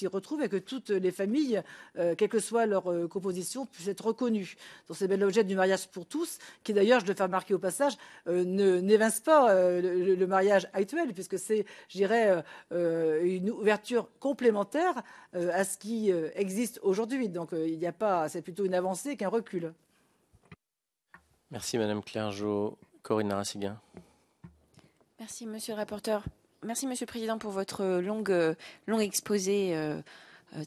retrouve et que toutes les familles, quelle que soit leur composition, puissent être reconnues. Donc c'est bien l'objet du mariage pour tous, qui d'ailleurs, je dois faire remarquer au passage, n'évince pas le mariage actuel, puisque c'est, je dirais, une ouverture complémentaire à ce qui existe aujourd'hui. Donc il n'y a pas, c'est plutôt une avancée qu'un recul. Merci Madame Clergeau. Corinne Narassiguin. Merci Monsieur le rapporteur. Merci Monsieur le Président pour votre long exposé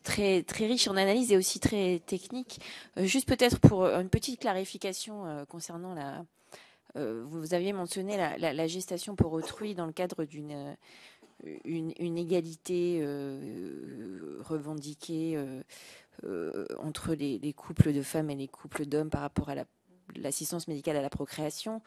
très riche en analyse et aussi très technique. Juste peut-être pour une petite clarification concernant vous aviez mentionné la gestation pour autrui dans le cadre d'une égalité revendiquée entre les couples de femmes et les couples d'hommes par rapport à l'assistance médicale à la procréation.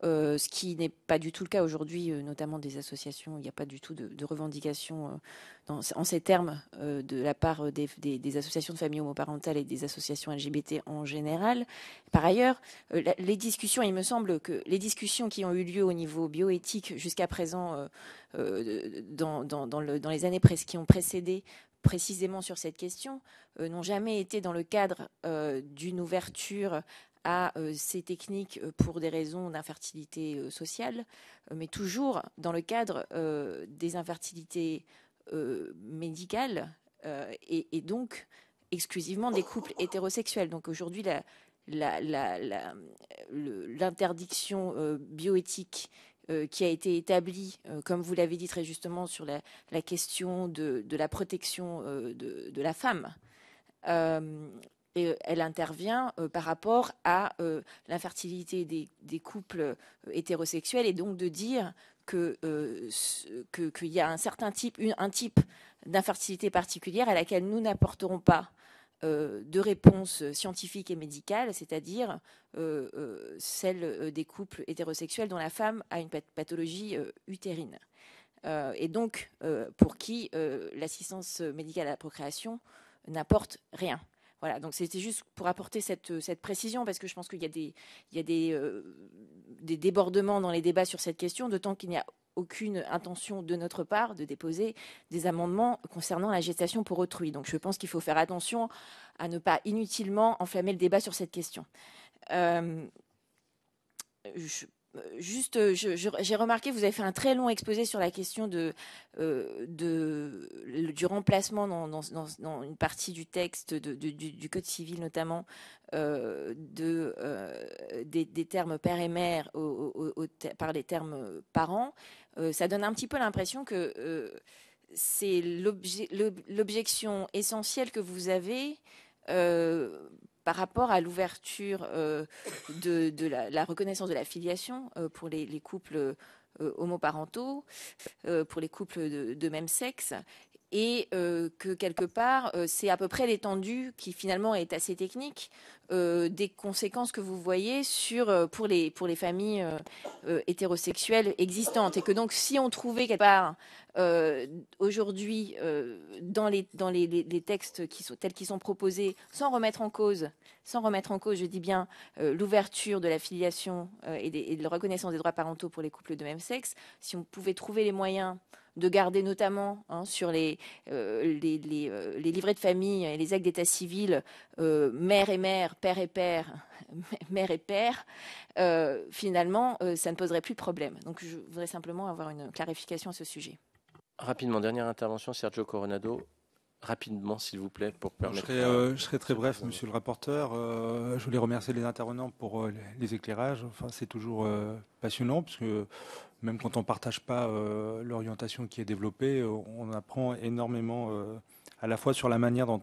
Ce qui n'est pas du tout le cas aujourd'hui, notamment des associations. Il n'y a pas du tout de revendication en ces termes de la part des associations de familles homoparentales et des associations LGBT en général. Par ailleurs, les discussions, il me semble que les discussions qui ont eu lieu au niveau bioéthique jusqu'à présent, dans les années qui ont précédé, précisément sur cette question, n'ont jamais été dans le cadre d'une ouverture à ces techniques pour des raisons d'infertilité sociale, mais toujours dans le cadre des infertilités médicales et donc exclusivement des couples hétérosexuels. Donc aujourd'hui, l'interdiction bioéthique qui a été établie, comme vous l'avez dit très justement, sur la question de la protection de la femme, et elle intervient par rapport à l'infertilité des couples hétérosexuels, et donc de dire qu'il y a un type d'infertilité particulière à laquelle nous n'apporterons pas de réponse scientifique et médicale, c'est-à-dire celle des couples hétérosexuels dont la femme a une pathologie utérine. Et donc, pour qui l'assistance médicale à la procréation n'apporte rien. Voilà, donc c'était juste pour apporter cette précision, parce que je pense qu'il y a des débordements dans les débats sur cette question, d'autant qu'il n'y a aucune intention de notre part de déposer des amendements concernant la gestation pour autrui. Donc je pense qu'il faut faire attention à ne pas inutilement enflammer le débat sur cette question. J'ai remarqué, vous avez fait un très long exposé sur la question du remplacement dans une partie du texte du Code civil notamment des termes père et mère par les termes parents. Ça donne un petit peu l'impression que c'est l'objection essentielle que vous avez par rapport à l'ouverture de la reconnaissance de la filiation pour les couples homoparentaux, pour les couples de même sexe, et que quelque part, c'est à peu près l'étendue qui finalement est assez technique des conséquences que vous voyez pour les familles hétérosexuelles existantes. Et que donc, si on trouvait quelque part aujourd'hui dans les textes tels qu'ils sont proposés, sans remettre en cause, je dis bien, l'ouverture de la filiation et de la reconnaissance des droits parentaux pour les couples de même sexe, si on pouvait trouver les moyens de garder notamment sur les livrets de famille et les actes d'état civil mère et mère, père et père, mère et père, finalement, ça ne poserait plus de problème. Donc je voudrais simplement avoir une clarification à ce sujet. Rapidement, dernière intervention, Sergio Coronado. Rapidement, s'il vous plaît, pour permettre... Je serai très bref, monsieur le rapporteur. Je voulais remercier les intervenants pour les éclairages. Enfin, c'est toujours passionnant, parce que même quand on ne partage pas l'orientation qui est développée, on apprend énormément à la fois sur la manière dont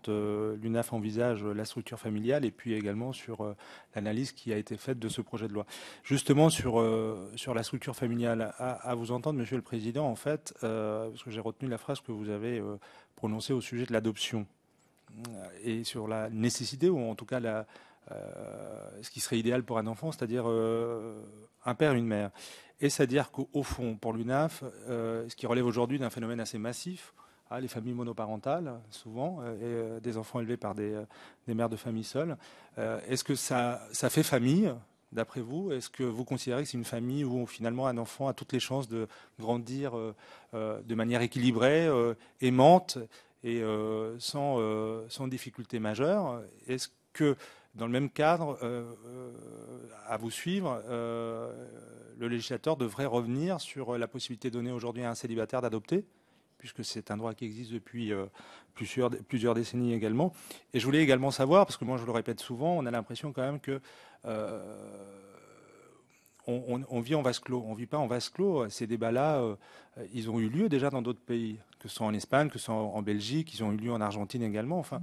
l'UNAF envisage la structure familiale et puis également sur l'analyse qui a été faite de ce projet de loi. Justement, sur la structure familiale, à vous entendre, monsieur le président, en fait, parce que j'ai retenu la phrase que vous avez prononcée au sujet de l'adoption et sur la nécessité, ou en tout cas ce qui serait idéal pour un enfant, c'est-à-dire un père et une mère. Et c'est-à-dire qu'au fond, pour l'UNAF, ce qui relève aujourd'hui d'un phénomène assez massif, les familles monoparentales, souvent, et des enfants élevés par des mères de famille seules, est-ce que ça fait famille, d'après vous? Est-ce que vous considérez que c'est une famille où finalement un enfant a toutes les chances de grandir de manière équilibrée, aimante et sans difficulté majeure? Est-ce que dans le même cadre, à vous suivre, le législateur devrait revenir sur la possibilité donnée aujourd'hui à un célibataire d'adopter, puisque c'est un droit qui existe depuis plusieurs décennies également. Et je voulais également savoir, parce que moi je le répète souvent, on a l'impression quand même que on vit en vase clos. On ne vit pas en vase clos. Ces débats-là, ils ont eu lieu déjà dans d'autres pays, que ce soit en Espagne, que ce soit en Belgique, ils ont eu lieu en Argentine également. Enfin,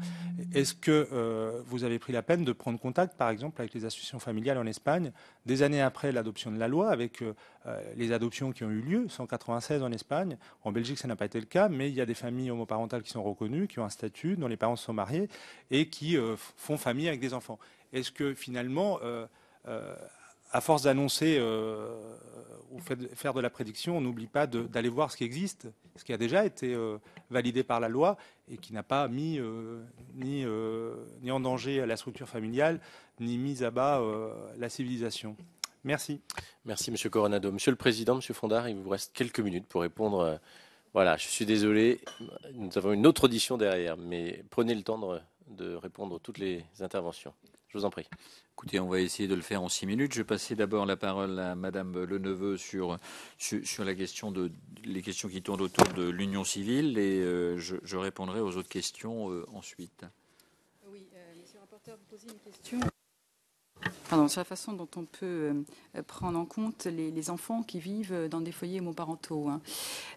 est-ce que vous avez pris la peine de prendre contact, par exemple, avec les associations familiales en Espagne, des années après l'adoption de la loi, avec les adoptions qui ont eu lieu, 196 en Espagne. En Belgique, ça n'a pas été le cas, mais il y a des familles homoparentales qui sont reconnues, qui ont un statut, dont les parents sont mariés et qui font famille avec des enfants. Est-ce que finalement, à force d'annoncer ou faire de la prédiction, on n'oublie pas d'aller voir ce qui existe, ce qui a déjà été validé par la loi et qui n'a pas mis ni en danger la structure familiale, ni mis à bas la civilisation. Merci. Merci, Monsieur Coronado. Monsieur le Président, Monsieur Fondard, il vous reste quelques minutes pour répondre. Voilà, je suis désolé, nous avons une autre audition derrière, mais prenez le temps de répondre à toutes les interventions. Je vous en prie. Écoutez, on va essayer de le faire en 6 minutes. Je vais passer d'abord la parole à Madame Leneveu sur la question les questions qui tournent autour de l'union civile et je répondrai aux autres questions ensuite. Oui, Monsieur le rapporteur, vous posez une question. Pardon, sur la façon dont on peut prendre en compte les enfants qui vivent dans des foyers homoparentaux.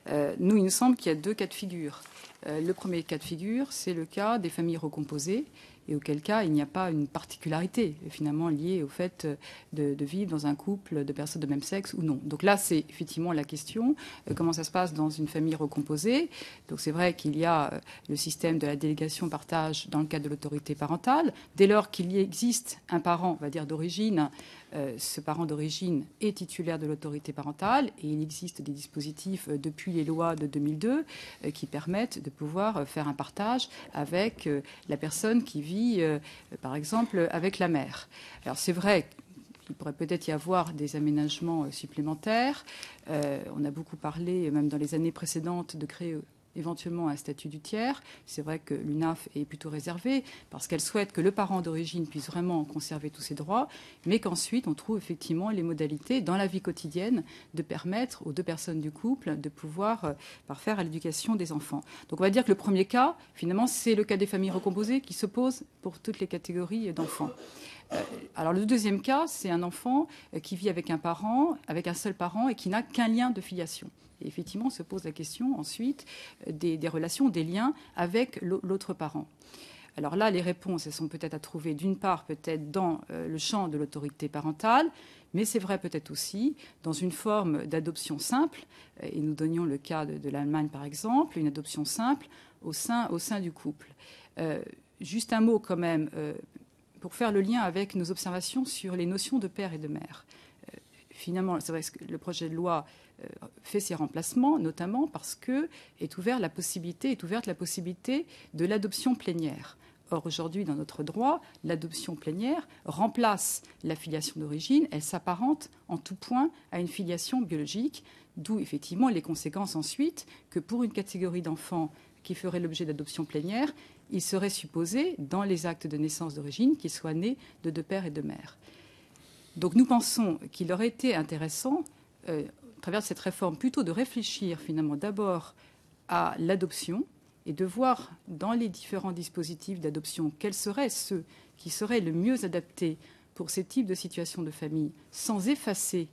Nous, il nous semble qu'il y a deux cas de figure. Le premier cas de figure, c'est le cas des familles recomposées, et auquel cas il n'y a pas une particularité finalement liée au fait de vivre dans un couple de personnes de même sexe ou non. Donc là, c'est effectivement la question, comment ça se passe dans une famille recomposée. Donc c'est vrai qu'il y a le système de la délégation-partage dans le cadre de l'autorité parentale. Dès lors qu'il y existe un parent, on va dire d'origine, ce parent d'origine est titulaire de l'autorité parentale et il existe des dispositifs depuis les lois de 2002 qui permettent de pouvoir faire un partage avec la personne qui vit, par exemple, avec la mère. Alors c'est vrai qu'il pourrait peut-être y avoir des aménagements supplémentaires. On a beaucoup parlé, même dans les années précédentes, de créer éventuellement un statut du tiers. C'est vrai que l'UNAF est plutôt réservée parce qu'elle souhaite que le parent d'origine puisse vraiment conserver tous ses droits, mais qu'ensuite on trouve effectivement les modalités dans la vie quotidienne de permettre aux deux personnes du couple de pouvoir parfaire à l'éducation des enfants. Donc on va dire que le premier cas, finalement, c'est le cas des familles recomposées qui se pose pour toutes les catégories d'enfants. Alors le deuxième cas, c'est un enfant qui vit avec un seul parent et qui n'a qu'un lien de filiation. Et effectivement, se pose la question ensuite des relations, des liens avec l'autre parent. Alors là, les réponses, elles sont peut-être à trouver d'une part peut-être dans le champ de l'autorité parentale, mais c'est vrai peut-être aussi dans une forme d'adoption simple, et nous donnions le cas de l'Allemagne par exemple, une adoption simple au sein du couple. Juste un mot quand même, pour faire le lien avec nos observations sur les notions de père et de mère. Finalement, c'est vrai que le projet de loi fait ses remplacements, notamment parce que est ouverte la possibilité de l'adoption plénière. Or, aujourd'hui, dans notre droit, l'adoption plénière remplace la filiation d'origine. Elle s'apparente en tout point à une filiation biologique, d'où effectivement les conséquences ensuite que pour une catégorie d'enfants qui ferait l'objet d'adoption plénière, il serait supposé, dans les actes de naissance d'origine, qu'ils soient nés de deux pères et de mères. Donc nous pensons qu'il aurait été intéressant, à travers cette réforme, plutôt de réfléchir finalement d'abord à l'adoption et de voir dans les différents dispositifs d'adoption quels seraient ceux qui seraient le mieux adaptés pour ces types de situations de famille, sans effacer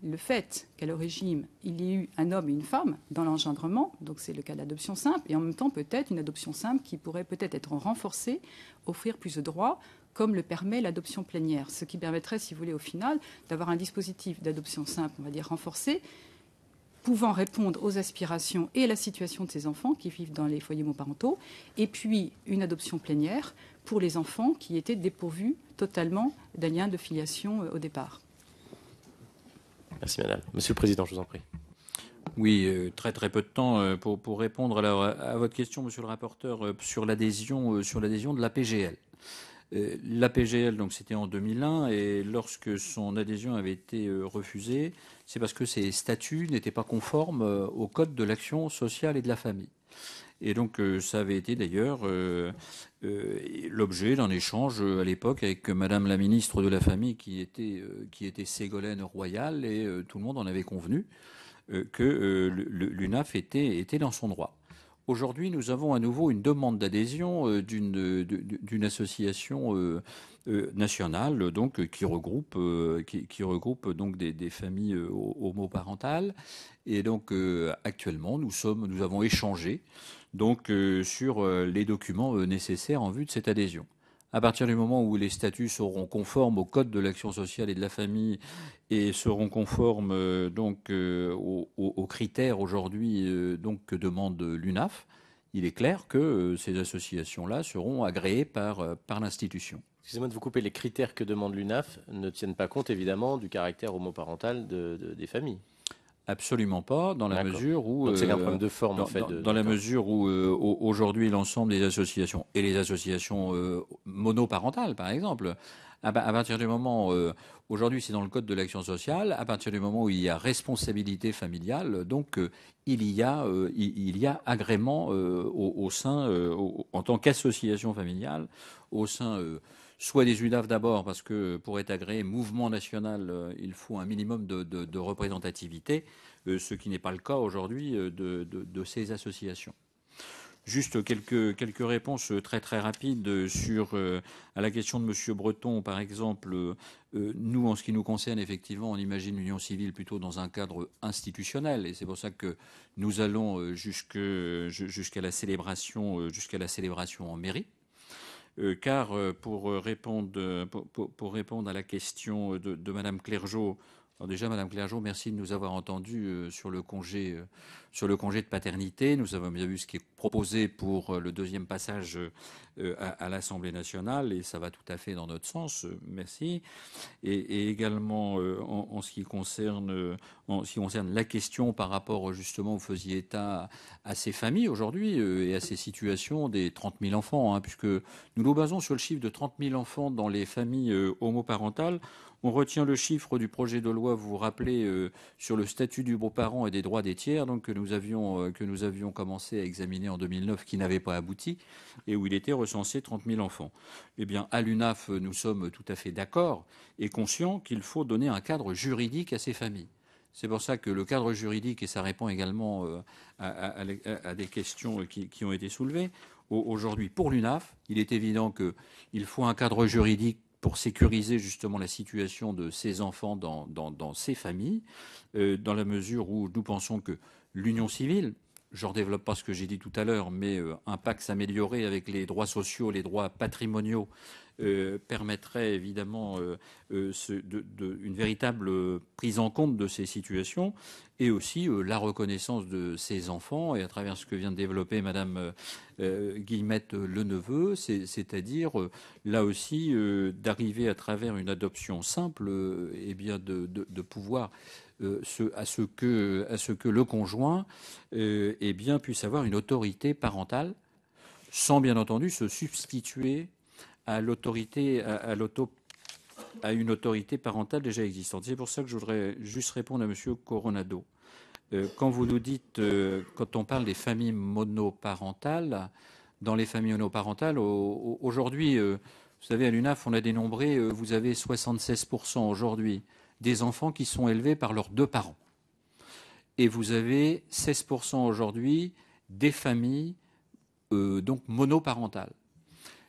le fait qu'à l'origine, il y ait eu un homme et une femme dans l'engendrement, donc c'est le cas de l'adoption simple, et en même temps peut-être une adoption simple qui pourrait peut-être être renforcée, offrir plus de droits, comme le permet l'adoption plénière, ce qui permettrait, si vous voulez, au final, d'avoir un dispositif d'adoption simple, on va dire renforcé, pouvant répondre aux aspirations et à la situation de ces enfants qui vivent dans les foyers monoparentaux, et puis une adoption plénière pour les enfants qui étaient dépourvus totalement d'un lien de filiation au départ. Merci madame. Monsieur le Président, je vous en prie. Oui, très peu de temps pour répondre alors à votre question, monsieur le rapporteur, sur l'adhésion de la PGL. La PGL, donc c'était en 2001, et lorsque son adhésion avait été refusée, c'est parce que ses statuts n'étaient pas conformes au Code de l'action sociale et de la famille. Et donc ça avait été d'ailleurs l'objet d'un échange à l'époque avec Madame la ministre de la Famille qui était Ségolène Royal, et tout le monde en avait convenu que l'UNAF était dans son droit. Aujourd'hui, nous avons à nouveau une demande d'adhésion d'une association nationale, donc qui regroupe donc des familles homoparentales. Et donc actuellement, nous avons échangé donc sur les documents nécessaires en vue de cette adhésion. À partir du moment où les statuts seront conformes au Code de l'action sociale et de la famille et seront conformes donc aux critères aujourd'hui donc que demande l'UNAF, il est clair que ces associations-là seront agréées par l'institution. Excusez-moi de vous couper, les critères que demande l'UNAF ne tiennent pas compte évidemment du caractère homoparental des familles. Absolument pas, dans la mesure où... Donc c'est un problème de forme, en fait. Dans la mesure où, aujourd'hui, l'ensemble des associations, et les associations monoparentales, par exemple, à partir du moment... aujourd'hui, c'est dans le Code de l'action sociale, à partir du moment où il y a responsabilité familiale, donc il y a agrément au sein, en tant qu'association familiale, au sein... soit des UNAF d'abord, parce que pour être agréé mouvement national, il faut un minimum de représentativité, ce qui n'est pas le cas aujourd'hui de ces associations. Juste quelques réponses très rapides à la question de Monsieur Breton, par exemple. Nous, en ce qui nous concerne, effectivement, on imagine l'union civile plutôt dans un cadre institutionnel, et c'est pour ça que nous allons jusqu'à la célébration en mairie. Car pour répondre à la question de Madame Clergeau, alors déjà Madame Clergeau, merci de nous avoir entendus sur le congé de paternité. Nous avons bien vu ce qui est proposé pour le deuxième passage à l'Assemblée nationale, et ça va tout à fait dans notre sens. Merci. Et également en ce qui concerne la question par rapport justement, vous faisiez état à ces familles aujourd'hui et à ces situations des 30 000 enfants, puisque nous nous basons sur le chiffre de 30 000 enfants dans les familles homoparentales. On retient le chiffre du projet de loi dois vous rappeler sur le statut du beau-parent et des droits des tiers, donc que nous avions commencé à examiner en 2009, qui n'avait pas abouti, et où il était recensé 30 000 enfants. Eh bien, à l'UNAF, nous sommes tout à fait d'accord et conscients qu'il faut donner un cadre juridique à ces familles. C'est pour ça que le cadre juridique, et ça répond également à des questions qui ont été soulevées, aujourd'hui, pour l'UNAF, il est évident qu'il faut un cadre juridique pour sécuriser justement la situation de ces enfants dans ces familles, dans la mesure où nous pensons que l'union civile, je ne redéveloppe pas ce que j'ai dit tout à l'heure, mais un pacte s'améliorer avec les droits sociaux, les droits patrimoniaux, permettrait évidemment une véritable prise en compte de ces situations, et aussi la reconnaissance de ces enfants, et à travers ce que vient de développer Madame Guillemette Leneveu, c'est-à-dire là aussi d'arriver à travers une adoption simple, et bien de pouvoir à ce que le conjoint eh bien, puisse avoir une autorité parentale, sans bien entendu se substituer à une autorité parentale déjà existante. C'est pour ça que je voudrais juste répondre à M. Coronado. Quand vous nous dites, quand on parle des familles monoparentales, dans les familles monoparentales, aujourd'hui, vous savez, à l'UNAF, on a dénombré, vous avez 76% aujourd'hui des enfants qui sont élevés par leurs deux parents. Et vous avez 16% aujourd'hui des familles donc monoparentales.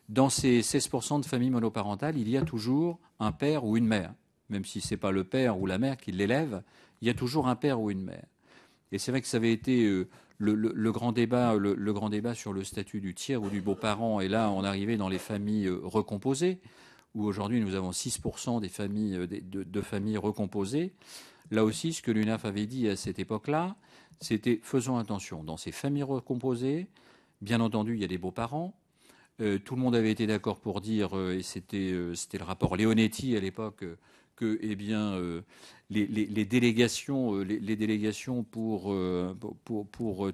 Dans ces 16% de familles monoparentales, il y a toujours un père ou une mère. Même si ce n'est pas le père ou la mère qui l'élève, il y a toujours un père ou une mère. Et c'est vrai que ça avait été le grand débat sur le statut du tiers ou du beau-parent. Et là, on arrivait dans les familles recomposées, où aujourd'hui nous avons 6% des familles, de familles recomposées. Là aussi, ce que l'UNAF avait dit à cette époque-là, c'était faisons attention. Dans ces familles recomposées, bien entendu, il y a des beaux-parents. Tout le monde avait été d'accord pour dire, et c'était le rapport Leonetti à l'époque, que eh bien, les délégations pour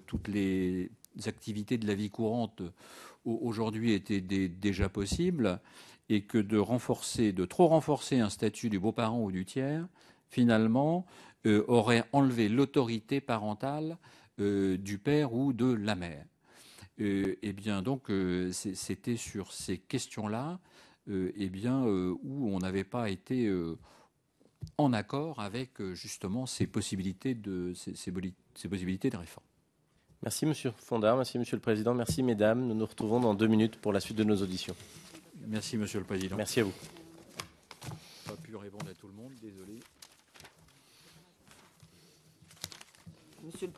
toutes les activités de la vie courante aujourd'hui étaient déjà possibles, et que de trop renforcer un statut du beau-parent ou du tiers, finalement, aurait enlevé l'autorité parentale du père ou de la mère. Eh bien, donc, c'était sur ces questions-là, eh bien, où on n'avait pas été en accord avec justement ces possibilités de réforme. Merci Monsieur Fondard, merci Monsieur le Président, merci Mesdames. Nous nous retrouvons dans 2 minutes pour la suite de nos auditions. Merci Monsieur le Président. Merci à vous. Je n'ai pas pu répondre à tout le monde, désolé. Monsieur le